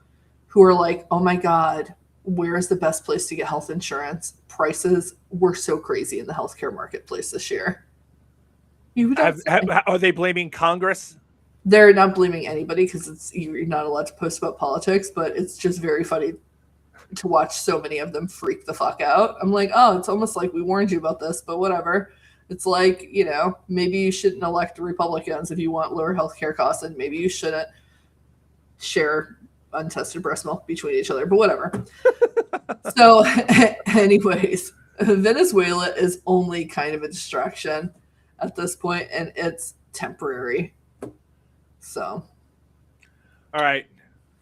who are like, oh my God, where is the best place to get health insurance? Prices were so crazy in the healthcare marketplace this year. Are they blaming Congress? They're not blaming anybody because you're not allowed to post about politics, but it's just very funny to watch so many of them freak the fuck out. I'm like, oh, it's almost like we warned you about this, but whatever. It's like, maybe you shouldn't elect Republicans if you want lower healthcare costs, and maybe you shouldn't share untested breast milk between each other, but whatever. So, anyways, Venezuela is only kind of a distraction at this point, and it's temporary. So, all right,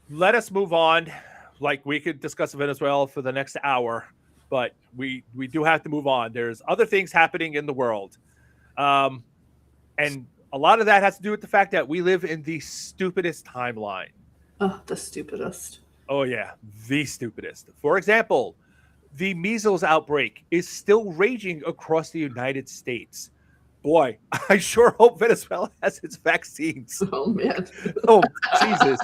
let us move on. Like, we could discuss Venezuela for the next hour, but we do have to move on. There's other things happening in the world, and a lot of that has to do with the fact that we live in the stupidest timeline. Oh, the stupidest. Oh yeah, the stupidest. For example, the measles outbreak is still raging across the United States. Boy, I sure hope Venezuela has its vaccines. Oh, man. Oh, Jesus.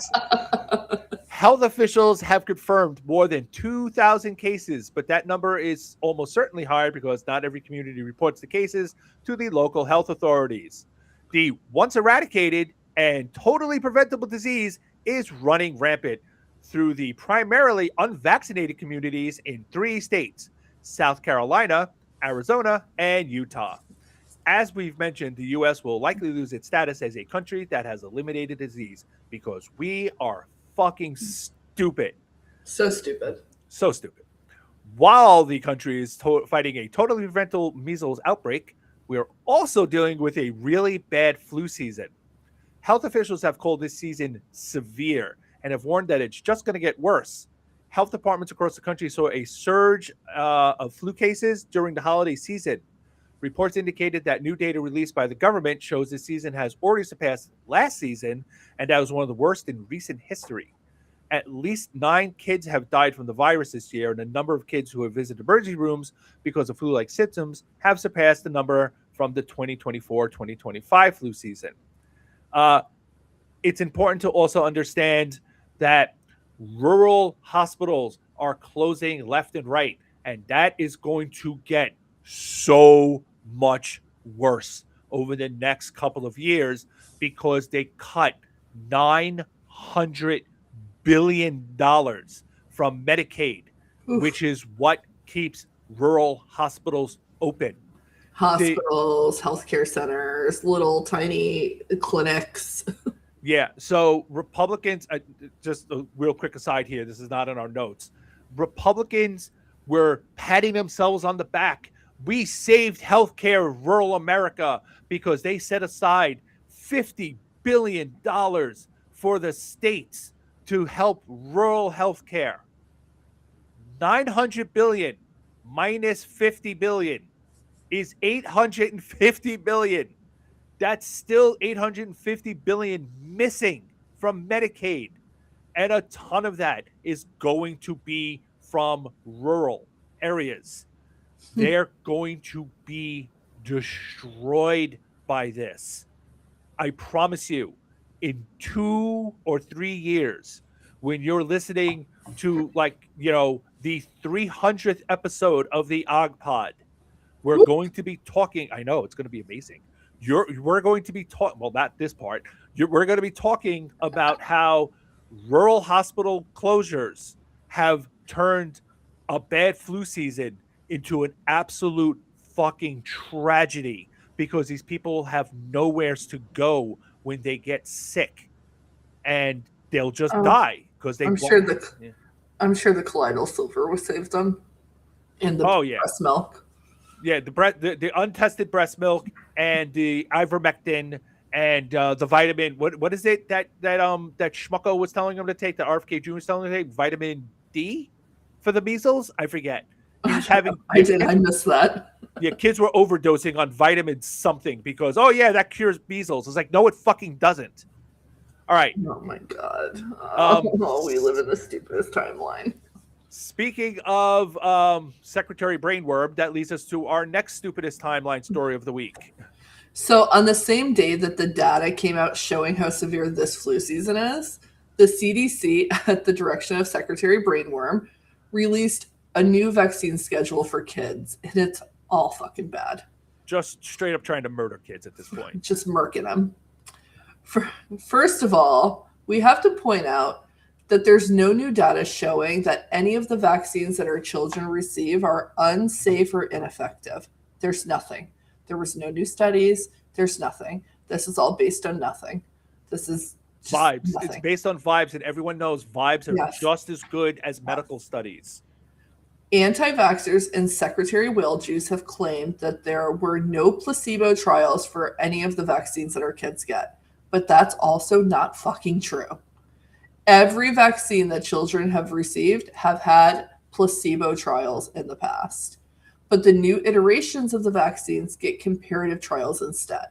Health officials have confirmed more than 2,000 cases, but that number is almost certainly higher because not every community reports the cases to the local health authorities. The once eradicated and totally preventable disease is running rampant through the primarily unvaccinated communities in 3 states: South Carolina, Arizona, and Utah. As we've mentioned, the U.S. will likely lose its status as a country that has eliminated disease because we are fucking stupid. So stupid. So stupid. While the country is fighting a totally preventable measles outbreak, we are also dealing with a really bad flu season. Health officials have called this season severe and have warned that it's just going to get worse. Health departments across the country saw a surge of flu cases during the holiday season. Reports indicated that new data released by the government shows this season has already surpassed last season, and that was one of the worst in recent history. At least 9 kids have died from the virus this year, and the number of kids who have visited emergency rooms because of flu-like symptoms have surpassed the number from the 2024-2025 flu season. It's important to also understand that rural hospitals are closing left and right, and that is going to get so much worse over the next couple of years because they cut $900 billion from Medicaid, which is what keeps rural hospitals open. Hospitals, healthcare centers, little tiny clinics. Yeah. So Republicans, just a real quick aside here, this is not in our notes. Republicans were patting themselves on the back. We saved healthcare in rural America because they set aside $50 billion for the states to help rural healthcare. $900 billion minus $50 billion is $850 billion. That's still $850 billion missing from Medicaid. And a ton of that is going to be from rural areas. They're going to be destroyed by this. I promise you, in 2 or 3 years, when you're listening to the 300th episode of the Og Pod, we're going to be talking. I know it's going to be amazing. We're going to be talking. Well, not this part. We're going to be talking about how rural hospital closures have turned a bad flu season into an absolute fucking tragedy because these people have nowhere to go when they get sick, and they'll just die because they. I'm sure the colloidal silver will save them, and the breast milk. Yeah, the untested breast milk and the ivermectin and the vitamin. What is it that Schmucko was telling them to take? That RFK Jr. was telling them to take vitamin D for the measles. I forget. He was having. I missed that. Yeah, kids were overdosing on vitamin something because that cures measles. It's like, no, it fucking doesn't. All right. Oh my god. Um, Oh, we live in the stupidest timeline. Speaking of Secretary Brainworm, that leads us to our next stupidest timeline story of the week. So, on the same day that the data came out showing how severe this flu season is, the CDC, at the direction of Secretary Brainworm, released a new vaccine schedule for kids, and it's all fucking bad. Just straight up trying to murder kids at this point. Just murking them. First of all, we have to point out that there's no new data showing that any of the vaccines that our children receive are unsafe or ineffective. There's nothing. There was no new studies. There's nothing. This is all based on nothing. This is just vibes. Nothing. It's based on vibes, and everyone knows vibes are Yes. just as good as medical studies. Anti-vaxxers and Secretary Whalejuice have claimed that there were no placebo trials for any of the vaccines that our kids get. But that's also not fucking true. Every vaccine that children have received have had placebo trials in the past. But the new iterations of the vaccines get comparative trials instead.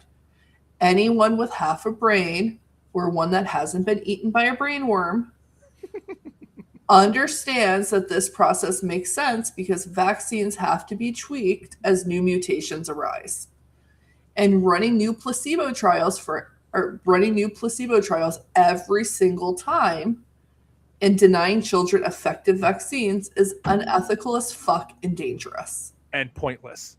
Anyone with half a brain or one that hasn't been eaten by a brainworm understands that this process makes sense because vaccines have to be tweaked as new mutations arise. And running new placebo trials every single time and denying children effective vaccines is unethical as fuck and dangerous. And pointless.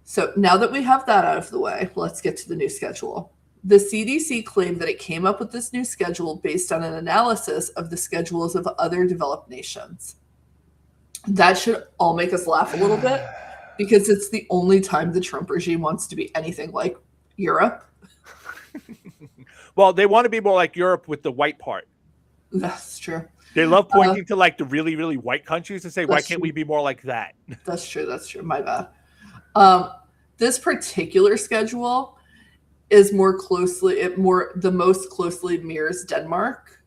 So now that we have that out of the way, let's get to the new schedule. The CDC claimed that it came up with this new schedule based on an analysis of the schedules of other developed nations. That should all make us laugh a little bit because it's the only time the Trump regime wants to be anything like Europe. Well, they want to be more like Europe with the white part. That's true. They love pointing to like the really, really white countries and say, why can't true. we be more like that? That's true. My bad. This particular schedule is the most closely mirrors Denmark,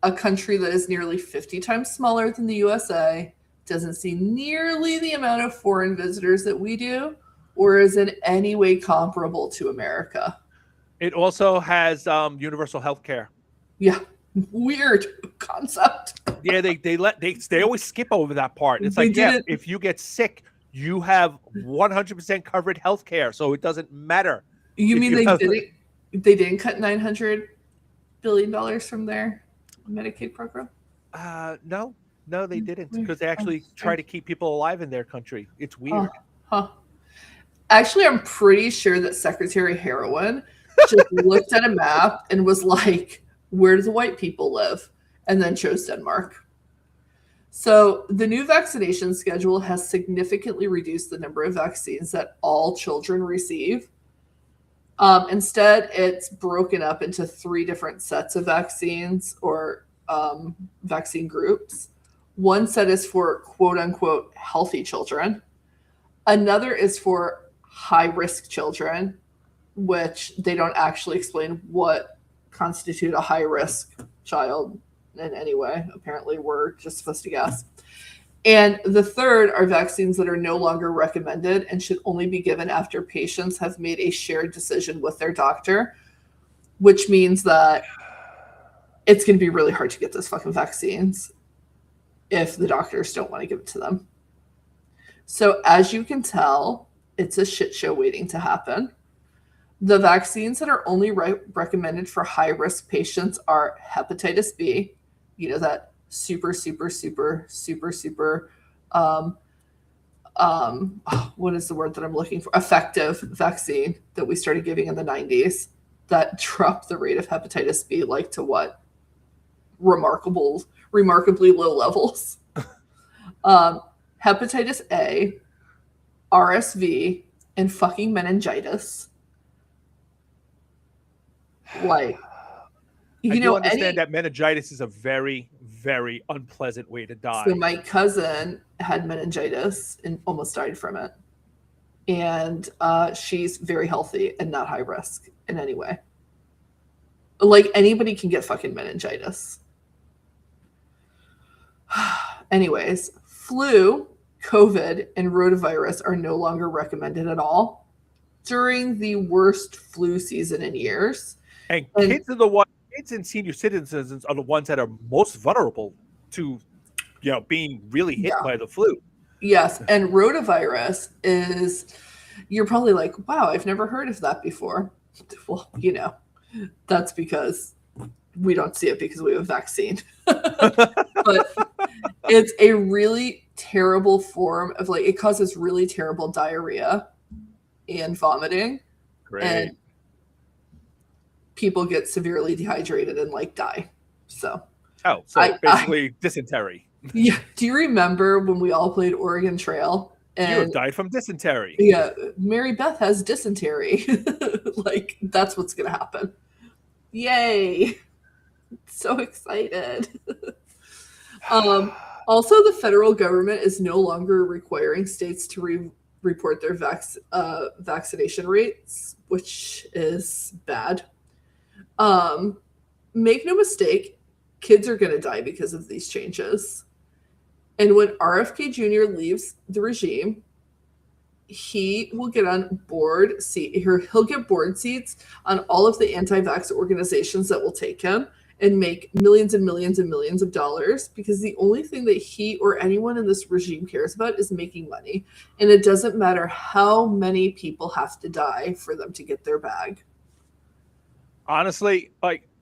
a country that is nearly 50 times smaller than the USA, doesn't see nearly the amount of foreign visitors that we do, or is in any way comparable to America. It also has universal health care. Yeah. Weird concept. Yeah, they always skip over that part. It's like, yeah, if you get sick, you have 100% covered health care, so it doesn't matter. You mean they didn't cut $900 billion from their Medicaid program? No, they didn't, because they actually try to keep people alive in their country. It's weird. Actually, I'm pretty sure that Secretary Heroin just looked at a map and was like, where do the white people live? And then chose Denmark. So the new vaccination schedule has significantly reduced the number of vaccines that all children receive. Instead, it's broken up into 3 different sets of vaccines or vaccine groups. One set is for quote unquote healthy children. Another is for high-risk children, which they don't actually explain what constitute a high-risk child in any way. Apparently, we're just supposed to guess. And the third are vaccines that are no longer recommended and should only be given after patients have made a shared decision with their doctor, which means that it's going to be really hard to get those fucking vaccines if the doctors don't want to give it to them. So as you can tell, it's a shit show waiting to happen. The vaccines that are only recommended for high-risk patients are hepatitis B, that super, what is the word that I'm looking for? Effective vaccine that we started giving in the 90s that dropped the rate of hepatitis B to what? Remarkably low levels. Hepatitis A, RSV, and fucking meningitis. I understand that meningitis is a very, very unpleasant way to die. So my cousin had meningitis and almost died from it. And she's very healthy and not high risk in any way. Anybody can get fucking meningitis. Anyways, flu, COVID, and rotavirus are no longer recommended at all. during the worst flu season in years. And And kids and senior citizens are the ones that are most vulnerable to, being really hit yeah, by the flu. yes. And rotavirus is, you're probably like, wow, I've never heard of that before. Well, that's because we don't see it because we have a vaccine. But it's a really terrible form of it causes really terrible diarrhea and vomiting. Great. And people get severely dehydrated and die. So basically dysentery. Yeah. Do you remember when we all played Oregon Trail? You have And died from dysentery. yeah, Mary Beth has dysentery. That's what's gonna happen. Yay. So excited. Also, the federal government is no longer requiring states to report their vaccination rates, which is bad. Make no mistake, kids are going to die because of these changes. And when RFK Jr. leaves the regime, he will get on board seat. He'll get board seats on all of the anti-vax organizations that will take him and make millions and millions and millions of dollars, because the only thing that he or anyone in this regime cares about is making money. And it doesn't matter how many people have to die for them to get their bag. Honestly,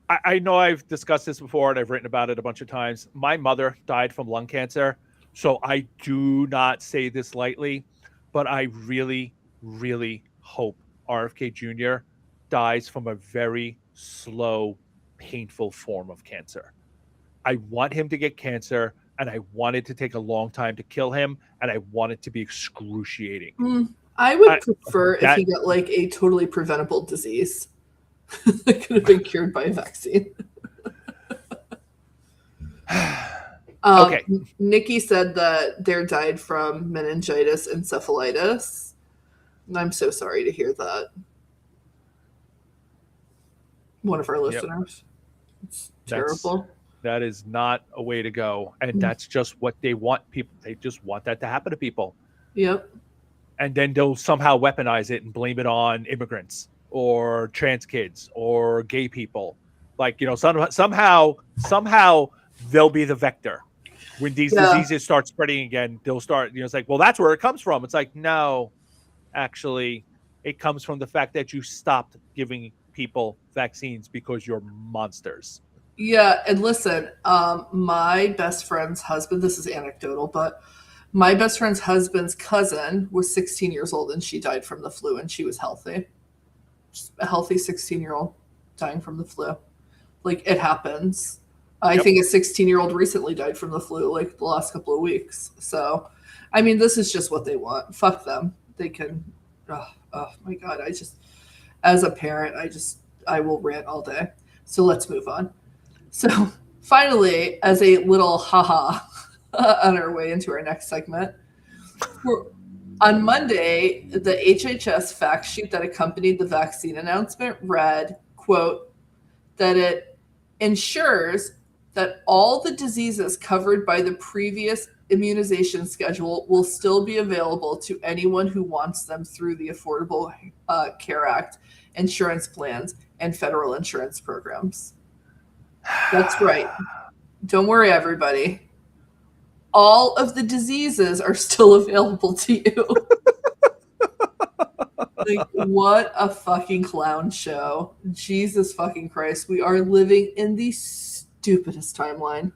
I know I've discussed this before and I've written about it a bunch of times. My mother died from lung cancer, so I do not say this lightly, but I really, really hope RFK Jr. dies from a very slow, painful form of cancer. I want him to get cancer, and I want it to take a long time to kill him, and I want it to be excruciating. I would prefer if he got a totally preventable disease that could have been cured by a vaccine. Okay. Nikki said that their died from meningitis and encephalitis. And I'm so sorry to hear that. One of our listeners. Yep. It's terrible. That is not a way to go. And that's just what they want. They just want that to happen to people. Yep. And then they'll somehow weaponize it and blame it on immigrants or trans kids or gay people. Somehow they'll be the vector. When these diseases start spreading again, they'll start, it's like, well, that's where it comes from. It's like, no, actually, it comes from the fact that you stopped giving people vaccines because you're monsters. Yeah, and listen, my best friend's husband, this is anecdotal, but my best friend's husband's cousin was 16 years old and she died from the flu, and she was healthy. Just a healthy 16-year-old dying from the flu. It happens. I think a 16-year-old recently died from the flu the last couple of weeks. So, I mean, this is just what they want. Fuck them. They can, oh my God. As a parent, I will rant all day. So let's move on. So finally, as a little haha on our way into our next segment, on Monday, the HHS fact sheet that accompanied the vaccine announcement read, quote, that it ensures that all the diseases covered by the previous immunization schedule will still be available to anyone who wants them through the Affordable Care Act, insurance plans, and federal insurance programs. That's right. Don't worry, everybody. All of the diseases are still available to you. What a fucking clown show. Jesus fucking Christ. We are living in the stupidest timeline.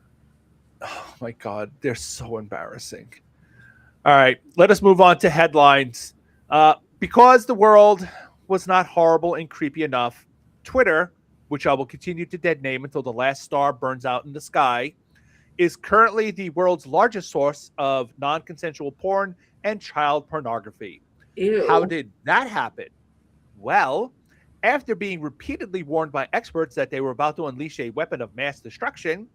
Oh my God. They're so embarrassing. All right. Let us move on to headlines. Because the world was not horrible and creepy enough, Twitter, which I will continue to dead name until the last star burns out in the sky, is currently the world's largest source of non-consensual porn and child pornography. Ew. How did that happen? Well, after being repeatedly warned by experts that they were about to unleash a weapon of mass destruction,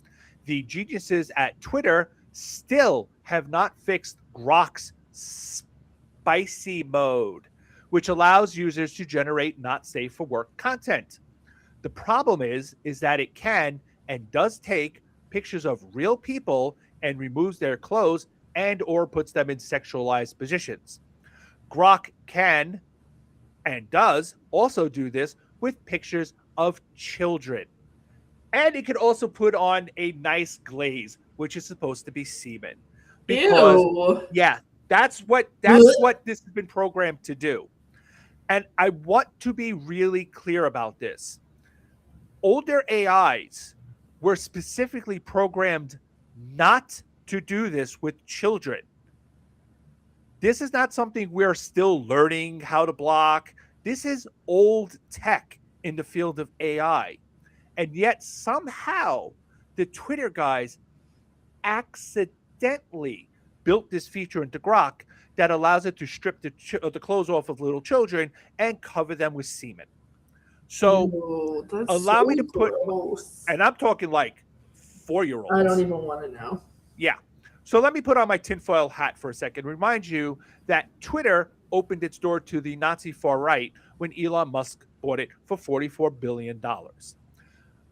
the geniuses at Twitter still have not fixed Grok's spicy mode, which allows users to generate not safe for work content. The problem is that it can and does take pictures of real people and removes their clothes and or puts them in sexualized positions. Grok can and does also do this with pictures of children. And it could also put on a nice glaze, which is supposed to be semen. Because Ew. yeah, that's what Blech. this has been programmed to do. And I want to be really clear about this. Older AIs were specifically programmed not to do this with children. This is not something we're still learning how to block. This is old tech in the field of AI. And yet somehow the Twitter guys accidentally built this feature into Grok that allows it to strip the clothes off of little children and cover them with semen. So Ew, that's allow so me to put, gross. and I'm talking like 4-year-olds. I don't even want to know. Yeah. So let me put on my tinfoil hat for a second. Remind you that Twitter opened its door to the Nazi far right when Elon Musk bought it for $44 billion.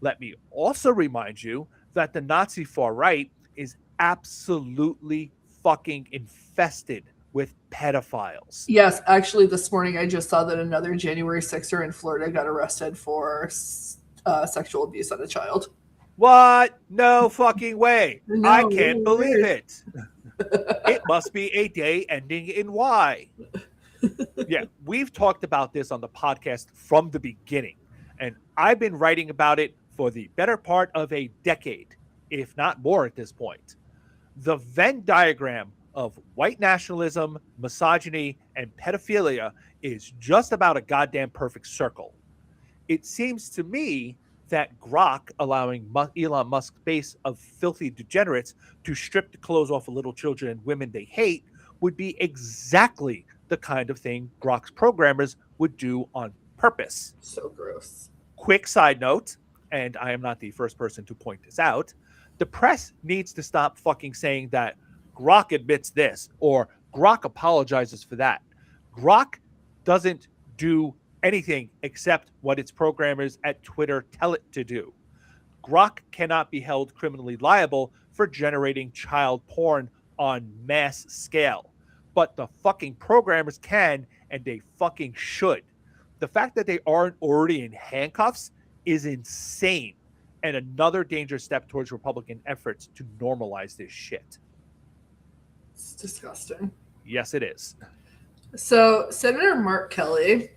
Let me also remind you that the Nazi far right is absolutely fucking infested with pedophiles. Yes, actually, this morning I just saw that another January 6er in Florida got arrested for sexual abuse on a child. What? No fucking way. No, I can't believe weird. it. It must be a day ending in Y. Yeah, we've talked about this on the podcast from the beginning, and I've been writing about it for the better part of a decade, if not more at this point. The Venn diagram of white nationalism, misogyny, and pedophilia is just about a goddamn perfect circle. It seems to me that Grok allowing Elon Musk's base of filthy degenerates to strip the clothes off of little children and women they hate would be exactly the kind of thing Grok's programmers would do on purpose. So gross. Quick side note, and I am not the first person to point this out, the press needs to stop fucking saying that Grok admits this or Grok apologizes for that. Grok doesn't do anything except what its programmers at Twitter tell it to do. Grok cannot be held criminally liable for generating child porn on mass scale. But the fucking programmers can, and they fucking should. The fact that they aren't already in handcuffs is insane, and another dangerous step towards Republican efforts to normalize this shit. It's disgusting. Yes, it is. So, Senator Mark Kelly,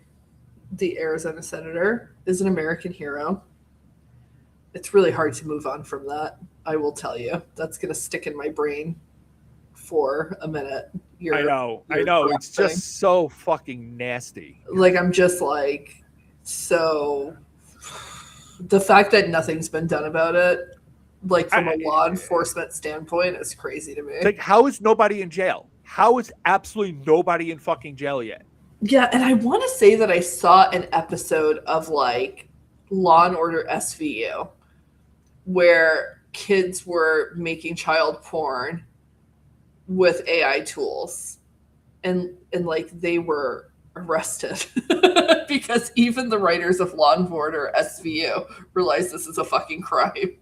the Arizona senator, is an American hero. It's really hard to move on from that, I will tell you. That's going to stick in my brain for a minute. I know. It's just so fucking nasty. Like, I'm just like, so the fact that nothing's been done about it, like from a law enforcement standpoint, is crazy to me. Like, how is nobody in jail? How is absolutely nobody in fucking jail yet? Yeah, and I want to say that I saw an episode of like Law and Order SVU where kids were making child porn with AI tools, and like they were arrested because even the writers of Law and Order SVU realized this is a fucking crime.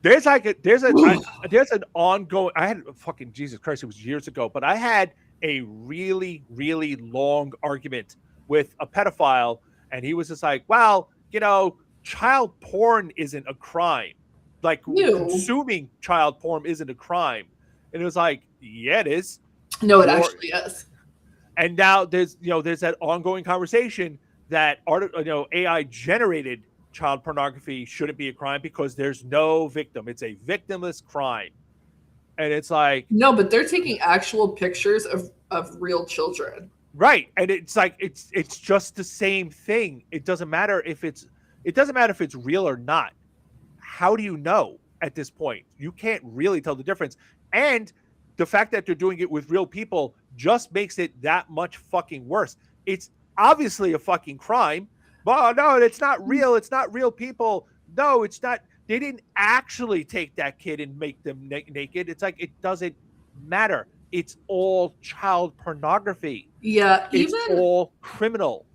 There's an ongoing. I had fucking Jesus Christ. It was years ago, but I had a really, really long argument with a pedophile, and he was just like, "Well, child porn isn't a crime. Like consuming child porn isn't a crime." And it was like, "Yeah, it is. No, it actually is." And now there's that ongoing conversation that AI generated child pornography shouldn't be a crime because there's no victim. It's a victimless crime. And it's like, no, but they're taking actual pictures of real children. Right. And it's like it's just the same thing. It doesn't matter if it's real or not. How do you know at this point? You can't really tell the difference. And the fact that they're doing it with real people just makes it that much fucking worse. It's obviously a fucking crime. But no, it's not real. It's not real people. No, it's not. They didn't actually take that kid and make them naked. It's like, it doesn't matter. It's all child pornography. Yeah. It's all criminal.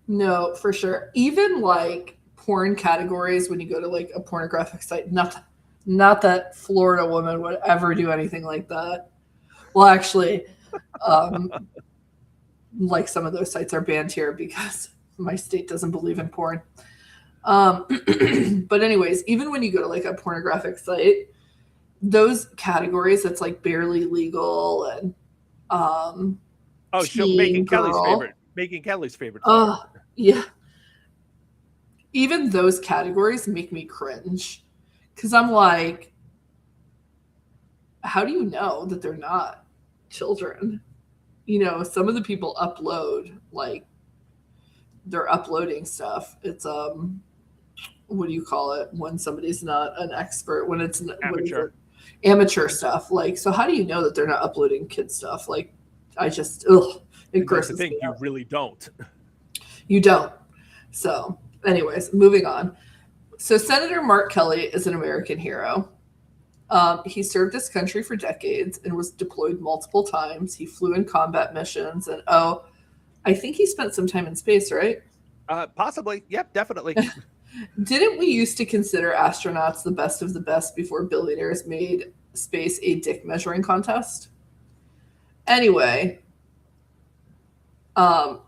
No, for sure. Even like porn categories, when you go to like a pornographic site, not that Florida woman would ever do anything like that. Well, actually, like some of those sites are banned here because my state doesn't believe in porn. But anyways, even when you go to like a pornographic site, those categories that's like barely legal and teen girl. Making Kelly's favorite. Oh, yeah. Even those categories make me cringe because I'm like, how do you know that they're not children? You know, some of the people upload, like, they're uploading stuff. It's what do you call it when somebody's not an expert, when it's amateur stuff. Like, so how do you know that they're not uploading kid stuff? Like, I just it grosses me out. You really don't. You don't. So anyways, moving on. So Senator Mark Kelly is an American hero. He served his country for decades and was deployed multiple times. He flew in combat missions, and I think he spent some time in space, right? Possibly. Yep, definitely. Didn't we used to consider astronauts the best of the best before billionaires made space a dick measuring contest? Anyway,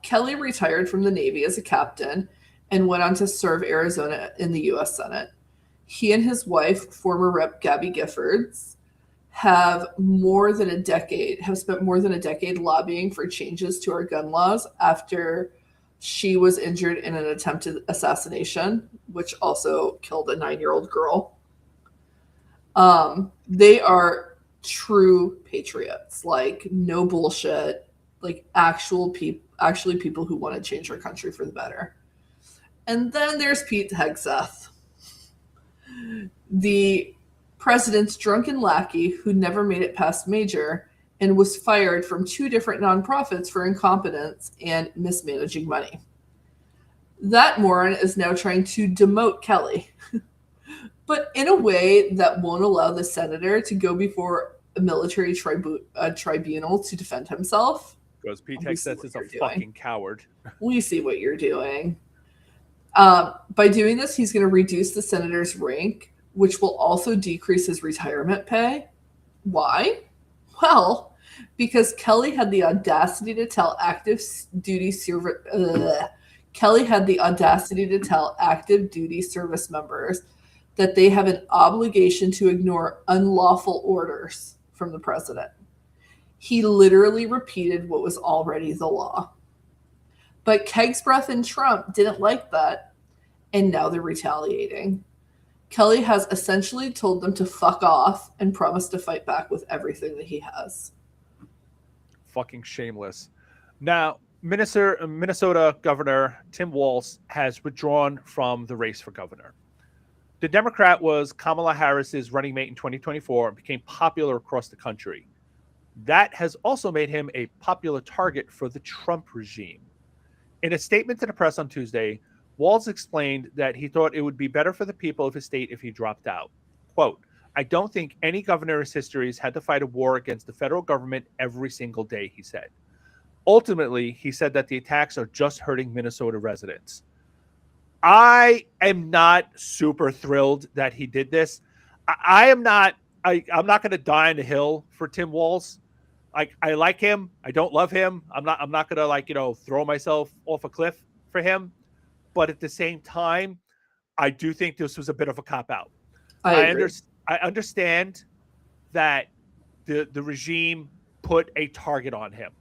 Kelly retired from the Navy as a captain and went on to serve Arizona in the U.S. Senate. He and his wife, former Rep. Gabby Giffords, have spent more than a decade lobbying for changes to our gun laws after she was injured in an attempted assassination, which also killed a 9-year-old girl. They are true patriots, like no bullshit, like actually people who want to change our country for the better. And then there's Pete Hegseth, the president's drunken lackey who never made it past major and was fired from 2 different nonprofits for incompetence and mismanaging money. That moron is now trying to demote Kelly, but in a way that won't allow the senator to go before a military tribunal to defend himself. Because Pete Hegseth is a fucking coward. We see what you're doing. By doing this, he's going to reduce the senator's rank, which will also decrease his retirement pay. Why? Well, because Kelly had the audacity to tell active duty service members that they have an obligation to ignore unlawful orders from the president. He literally repeated what was already the law. But Kegsbreath and Trump didn't like that, and now they're retaliating. Kelly has essentially told them to fuck off and promised to fight back with everything that he has. Fucking shameless. Now, Minnesota Governor Tim Walz has withdrawn from the race for governor. The Democrat was Kamala Harris's running mate in 2024 and became popular across the country. That has also made him a popular target for the Trump regime. In a statement to the press on Tuesday, Walz explained that he thought it would be better for the people of his state if he dropped out. Quote, "I don't think any governor in his history has had to fight a war against the federal government every single day," he said. Ultimately, he said that the attacks are just hurting Minnesota residents. I am not super thrilled that he did this. I'm not going to die on the hill for Tim Walz. I like him. I don't love him. I'm not going to throw myself off a cliff for him. But at the same time, I do think this was a bit of a cop-out. I understand that the regime put a target on him,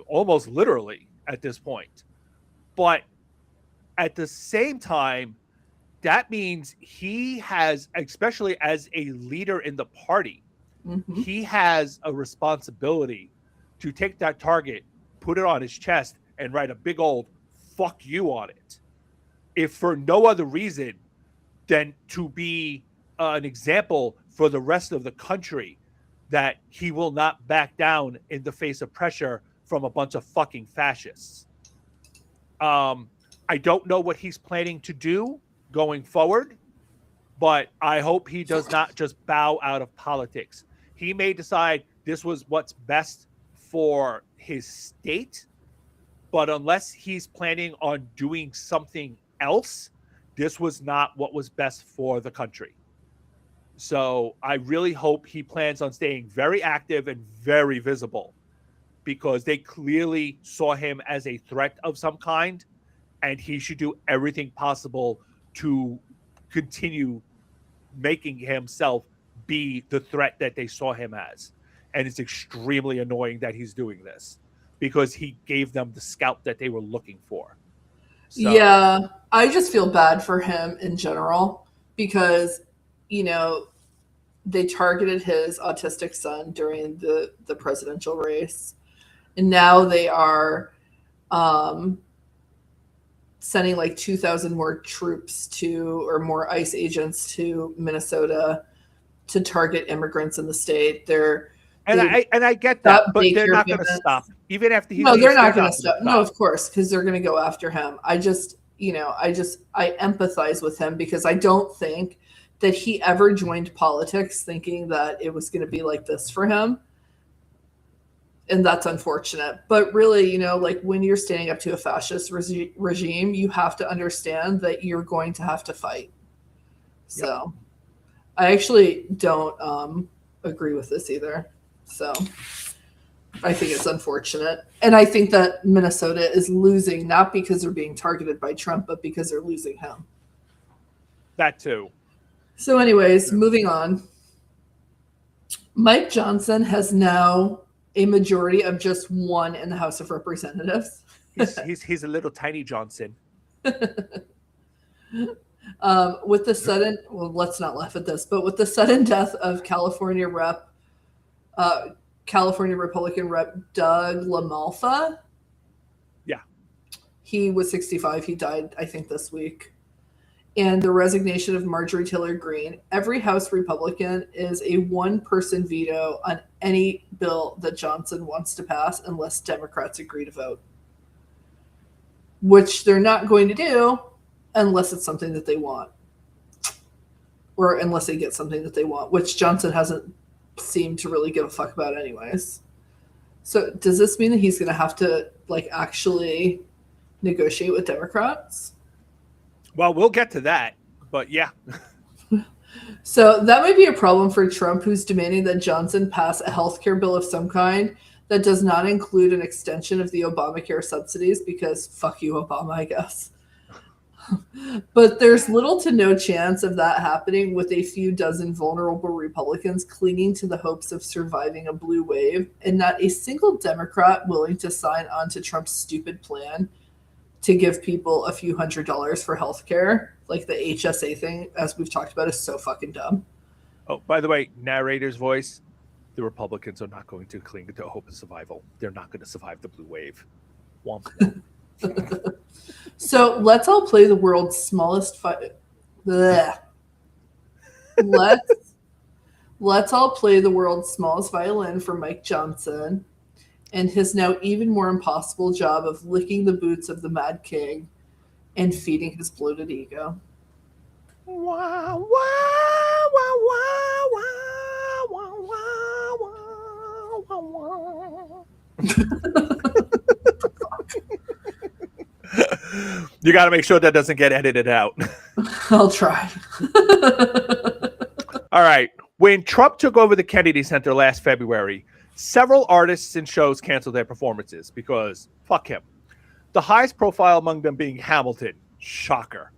almost literally at this point. But at the same time, that means he has, especially as a leader in the party, he has a responsibility to take that target, put it on his chest, and write a big old fuck you on it. If for no other reason than to be an example for the rest of the country that he will not back down in the face of pressure from a bunch of fucking fascists. I don't know what he's planning to do going forward, but I hope he does not just bow out of politics. He may decide this was what's best for his state, but unless he's planning on doing something else, this was not what was best for the country. So I really hope he plans on staying very active and very visible, because they clearly saw him as a threat of some kind, and he should do everything possible to continue making himself be the threat that they saw him as. And it's extremely annoying that he's doing this because he gave them the scalp that they were looking for. So, yeah, I just feel bad for him in general because, you know, they targeted his autistic son during the presidential race. And now they are sending like 2,000 more troops or more ICE agents to Minnesota to target immigrants in the state. and I get that, but they're not going to stop. Even after he leaves, they're not going to stop. No, of course, because they're going to go after him. I empathize with him because I don't think that he ever joined politics thinking that it was going to be like this for him. And that's unfortunate. But really, like when you're standing up to a fascist regime, you have to understand that you're going to have to fight. So I actually don't agree with this either. So I think it's unfortunate. And I think that Minnesota is losing, not because they're being targeted by Trump, but because they're losing him. That too. So anyways, moving on. Mike Johnson has now a majority of just one in the House of Representatives. he's a little tiny Johnson. With the sudden, let's not laugh at this, but with the sudden death of California Republican Rep Doug LaMalfa. Yeah. He was 65. He died, I think, this week. And the resignation of Marjorie Taylor Greene. Every House Republican is a one-person veto on any bill that Johnson wants to pass unless Democrats agree to vote. Which they're not going to do unless it's something that they want. Or unless they get something that they want, which Johnson hasn't seemed to really give a fuck about anyways. So does this mean that he's going to have to actually negotiate with Democrats? Well, we'll get to that, but yeah. So that might be a problem for Trump, who's demanding that Johnson pass a healthcare bill of some kind that does not include an extension of the Obamacare subsidies, because fuck you, Obama, I guess. But there's little to no chance of that happening, with a few dozen vulnerable Republicans clinging to the hopes of surviving a blue wave, and not a single Democrat willing to sign on to Trump's stupid plan to give people a few $100s for healthcare. Like the HSA thing, as we've talked about, is so fucking dumb. Oh, by the way, narrator's voice, the Republicans are not going to cling to hope of survival. They're not going to survive the blue wave. Womp womp. So let's all play the world's smallest let's all play the world's smallest violin for Mike Johnson and his now even more impossible job of licking the boots of the Mad King and feeding his bloated ego. Wow, wow, wow, wow, wow, wow, wow, wow, You got to make sure that doesn't get edited out. I'll try. All right. When Trump took over the Kennedy Center last February, several artists and shows canceled their performances because fuck him. The highest profile among them being Hamilton. Shocker.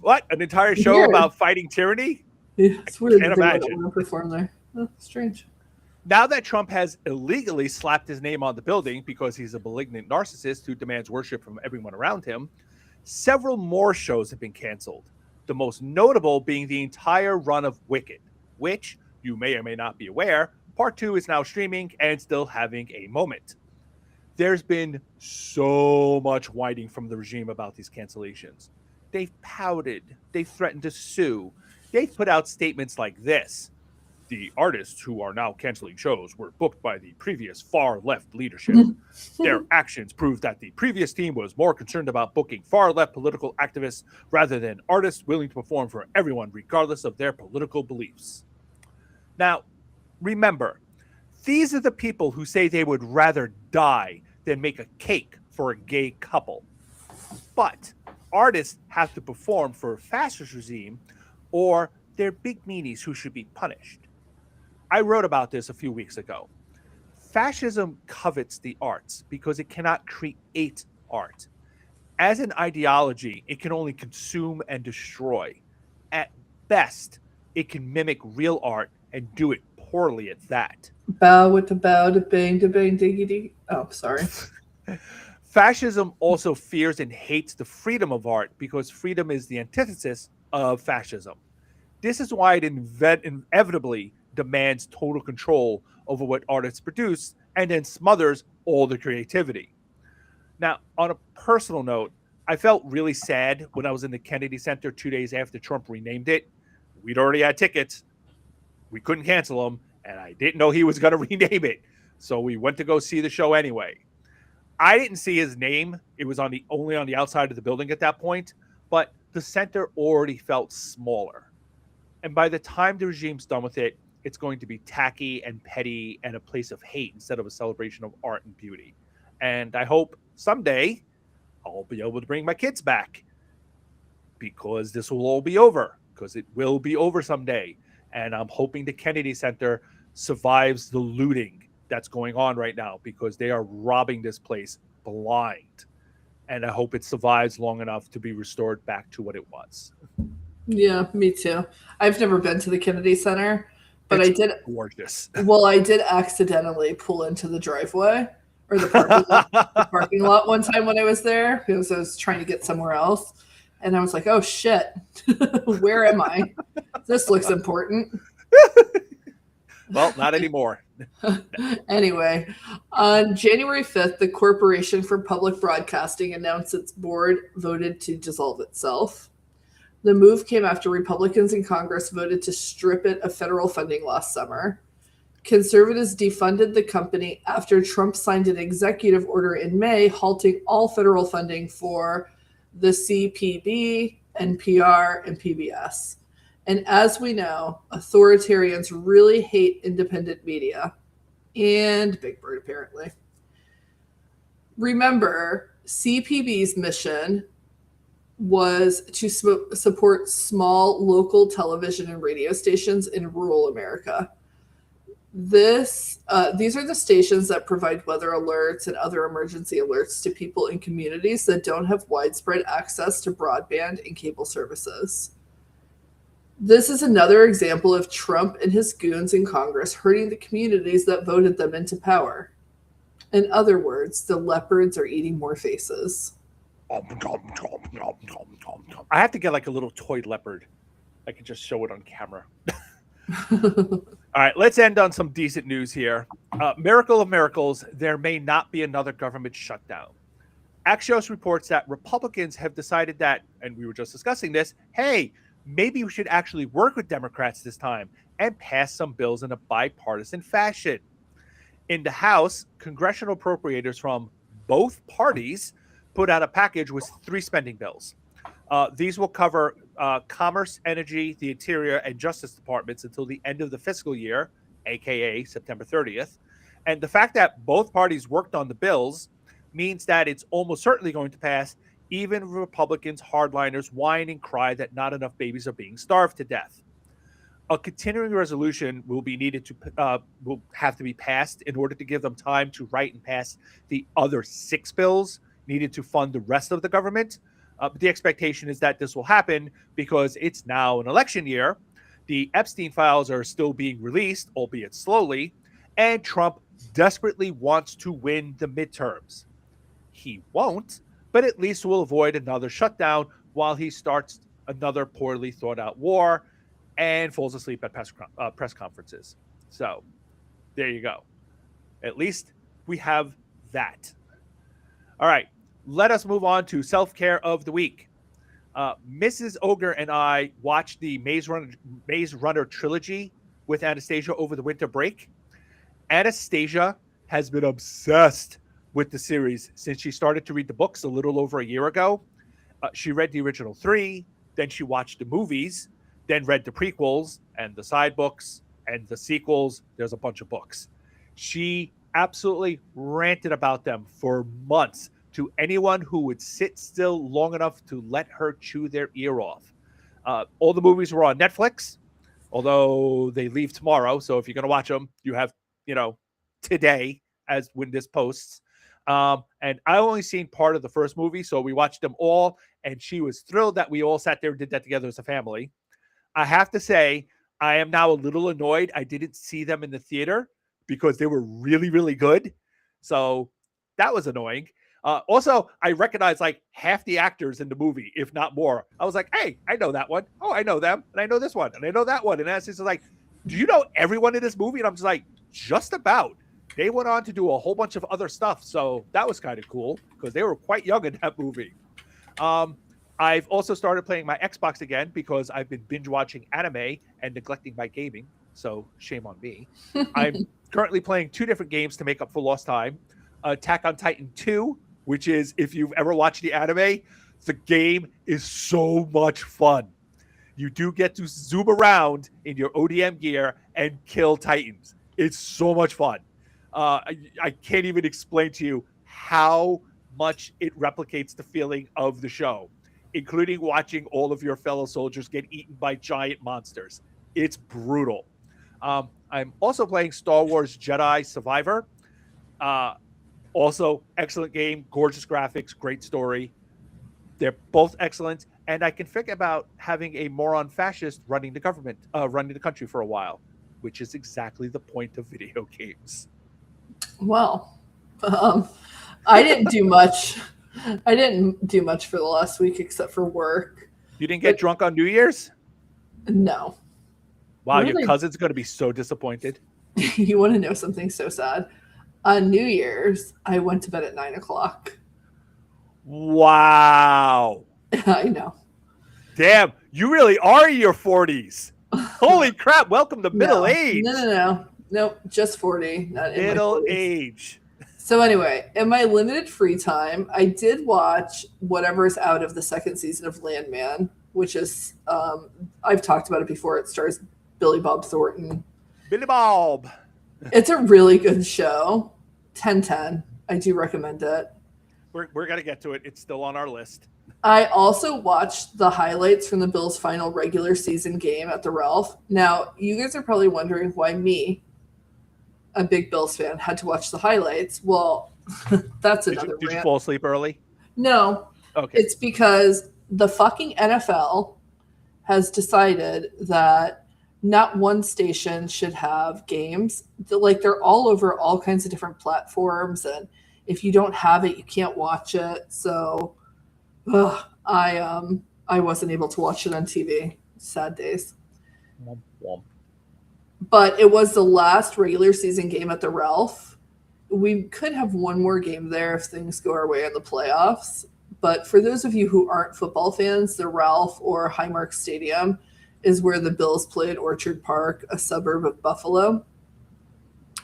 What? An entire show about fighting tyranny? Yeah, it's weird. Can't imagine. Want to perform there. Oh, strange. Now that Trump has illegally slapped his name on the building because he's a malignant narcissist who demands worship from everyone around him, several more shows have been canceled. The most notable being the entire run of Wicked, which, you may or may not be aware, Part 2 is now streaming and still having a moment. There's been so much whining from the regime about these cancellations. They've pouted. They've threatened to sue. They've put out statements like this. The artists who are now canceling shows were booked by the previous far-left leadership. Their actions prove that the previous team was more concerned about booking far-left political activists rather than artists willing to perform for everyone regardless of their political beliefs. Now, remember, these are the people who say they would rather die than make a cake for a gay couple. But artists have to perform for a fascist regime, or they're big meanies who should be punished. I wrote about this a few weeks ago. Fascism covets the arts because it cannot create art. As an ideology, it can only consume and destroy. At best, it can mimic real art and do it poorly at that. Bow with the bow, to bang, diggity. Oh, sorry. Fascism also fears and hates the freedom of art because freedom is the antithesis of fascism. This is why it inevitably demands total control over what artists produce and then smothers all the creativity. Now, on a personal note, I felt really sad when I was in the Kennedy Center 2 days after Trump renamed it. We'd already had tickets. We couldn't cancel them, and I didn't know he was going to rename it. So we went to go see the show anyway. I didn't see his name. It was only on the outside of the building at that point, but the center already felt smaller. And by the time the regime's done with it, it's going to be tacky and petty and a place of hate instead of a celebration of art and beauty. And I hope someday I'll be able to bring my kids back because this will all be over, because it will be over someday. And I'm hoping the Kennedy Center survives the looting that's going on right now because they are robbing this place blind. And I hope it survives long enough to be restored back to what it was. Yeah, me too. I've never been to the Kennedy Center, but It's I did. gorgeous. Well, I did accidentally pull into the driveway or the parking lot one time when I was there because I was trying to get somewhere else, and I was like, "Oh shit, where am I? This looks important." Well, not anymore. Anyway, on January 5th, the Corporation for Public Broadcasting announced its board voted to dissolve itself. The move came after Republicans in Congress voted to strip it of federal funding last summer. Conservatives defunded the company after Trump signed an executive order in May halting all federal funding for the CPB, NPR, and PBS. And as we know, authoritarians really hate independent media and Big Bird, apparently. Remember, CPB's mission was to support small local television and radio stations in rural America. These are the stations that provide weather alerts and other emergency alerts to people in communities that don't have widespread access to broadband and cable services. This is another example of Trump and his goons in Congress hurting the communities that voted them into power. In other words, the leopards are eating more faces. I have to get like a little toy leopard. I can just show it on camera. All right, let's end on some decent news here. Miracle of miracles, there may not be another government shutdown. Axios reports that Republicans have decided that, and we were just discussing this, hey, maybe we should actually work with Democrats this time and pass some bills in a bipartisan fashion. In the House, congressional appropriators from both parties put out a package with 3 spending bills. These will cover Commerce, Energy, the Interior, and Justice Departments until the end of the fiscal year, aka September 30th. And the fact that both parties worked on the bills means that it's almost certainly going to pass, even if Republicans, hardliners whine and cry that not enough babies are being starved to death. A continuing resolution will have to be passed in order to give them time to write and pass the other 6 bills needed to fund the rest of the government. But the expectation is that this will happen because it's now an election year. The Epstein files are still being released, albeit slowly, and Trump desperately wants to win the midterms. He won't, but at least will avoid another shutdown while he starts another poorly thought out war and falls asleep at press conferences. So there you go. At least we have that. All right, let us move on to self-care of the week. Mrs. Ogre and I watched the Maze Runner trilogy with Anastasia over the winter break. Anastasia has been obsessed with the series since she started to read the books a little over a year ago. She read the original 3, then she watched the movies, then read the prequels and the side books and the sequels. There's a bunch of books. She absolutely ranted about them for months to anyone who would sit still long enough to let her chew their ear off. All the movies were on Netflix, although they leave tomorrow. So if you're going to watch them, you have, today as when this posts. And I only seen part of the first movie, so we watched them all, and she was thrilled that we all sat there and did that together as a family. I have to say, I am now a little annoyed I didn't see them in the theater because they were really, really good. So that was annoying. Also, I recognize like half the actors in the movie, if not more. I was like, hey, I know that one. Oh, I know them. And I know this one. And I know that one. And that's just like, do you know everyone in this movie? And I'm just like, just about. They went on to do a whole bunch of other stuff. So that was kind of cool because they were quite young in that movie. I've also started playing my Xbox again because I've been binge watching anime and neglecting my gaming. So shame on me. I'm currently playing 2 different games to make up for lost time. Attack on Titan 2, which is, if you've ever watched the anime, the game is so much fun. You do get to zoom around in your ODM gear and kill Titans. It's so much fun. I can't even explain to you how much it replicates the feeling of the show, including watching all of your fellow soldiers get eaten by giant monsters. It's brutal. I'm also playing Star Wars Jedi Survivor. Also, excellent game, gorgeous graphics, great story. They're both excellent, and I can think about having a moron fascist running the government, running the country for a while, which is exactly the point of video games. Well, I didn't do much. I didn't do much for the last week except for work. You didn't get drunk on New Year's? No. Wow, your cousin's going to be so disappointed. You want to know something so sad? On New Year's, I went to bed at 9:00. Wow. I know. Damn, you really are in your 40s. Holy crap, welcome to middle age. No. Nope, just 40. Not in middle age. So anyway, in my limited free time, I did watch whatever's out of the second season of Landman, which is, I've talked about it before. It stars Billy Bob Thornton. Billy Bob. It's a really good show. 10/10. I do recommend it. We're going to get to it. It's still on our list. I also watched the highlights from the Bills' final regular season game at the Ralph. Now, you guys are probably wondering why me, a big Bills fan, had to watch the highlights. Well, that's another rant. Did you fall asleep early? No. Okay. It's because the fucking NFL has decided that not one station should have games. Like, they're all over all kinds of different platforms, and if you don't have it, you can't watch it. So I wasn't able to watch it on TV. Sad days. Womp womp. But it was the last regular season game at the Ralph. We could have one more game there if things go our way in the playoffs. But for those of you who aren't football fans, the Ralph or Highmark Stadium is where the Bills play at Orchard Park, a suburb of Buffalo.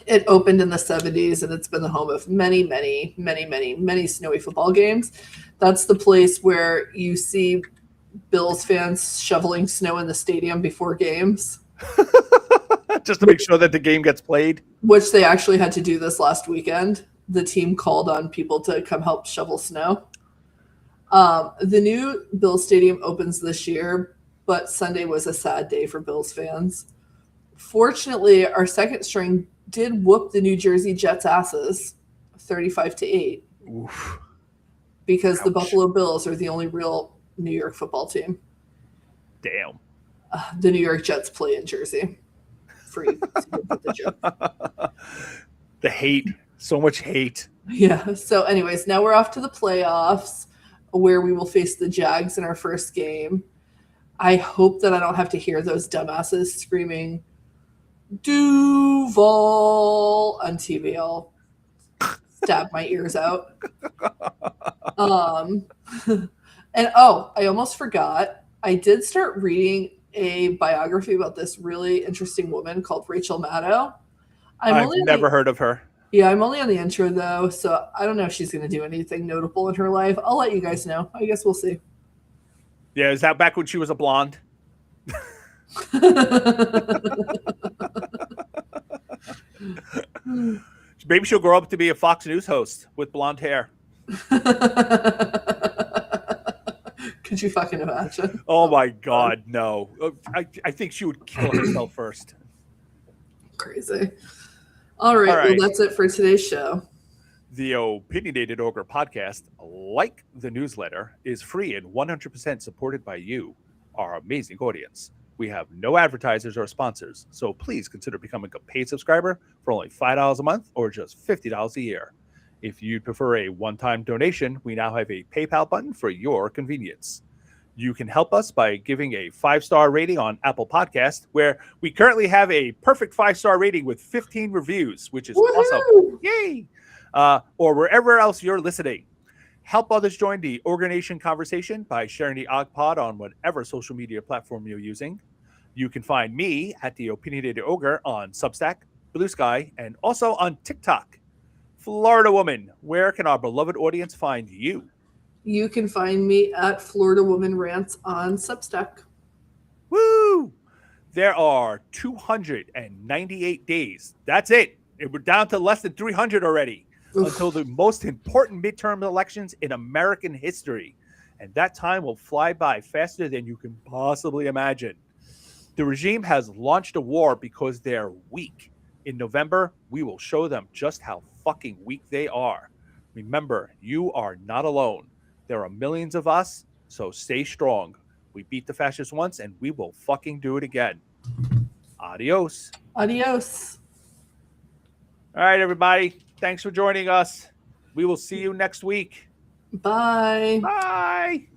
It opened in the 70s, and it's been the home of many, many, many, many, many snowy football games. That's the place where you see Bills fans shoveling snow in the stadium before games. Just to make sure that the game gets played. Which they actually had to do this last weekend. The team called on people to come help shovel snow. The new Bills Stadium opens this year, but Sunday was a sad day for Bills fans. Fortunately, our second string did whoop the New Jersey Jets' asses 35-8. Oof. Because the Buffalo Bills are the only real New York football team. Damn. The New York Jets play in Jersey. Free. The hate. So much hate. Yeah. So anyways, now we're off to the playoffs where we will face the Jags in our first game. I hope that I don't have to hear those dumbasses screaming Duval on TV. I'll stab my ears out. And I almost forgot. I did start reading a biography about this really interesting woman called Rachel Maddow. I've never heard of her. Yeah, I'm only on the intro though, so I don't know if she's going to do anything notable in her life. I'll let you guys know. I guess we'll see. Yeah, is that back when she was a blonde? Maybe she'll grow up to be a Fox News host with blonde hair. Could you fucking imagine? Oh my God, no. I think she would kill herself first. Crazy. All right. All right. Well, that's it for today's show. The Opinionated Ogre podcast, like the newsletter, is free and 100% supported by you, our amazing audience. We have no advertisers or sponsors, so please consider becoming a paid subscriber for only $5 a month or just $50 a year. If you'd prefer a one-time donation, we now have a PayPal button for your convenience. You can help us by giving a 5-star rating on Apple Podcast, where we currently have a perfect 5-star rating with 15 reviews, which is awesome. Yay! Or wherever else you're listening. Help others join the Organization conversation by sharing the OgPod on whatever social media platform you're using. You can find me at the Opinionated Ogre on Substack, Blue Sky, and also on TikTok. Florida Woman, where can our beloved audience find you? You can find me at Florida Woman Rants on Substack. Woo! There are 298 days. That's it. We're down to less than 300 already. Until the most important midterm elections in American history. And that time will fly by faster than you can possibly imagine. The regime has launched a war because they're weak. In November, we will show them just how fucking weak they are. Remember, you are not alone. There are millions of us, so stay strong. We beat the fascists once, and we will fucking do it again. Adios. Adios. All right, everybody. Thanks for joining us. We will see you next week. Bye. Bye.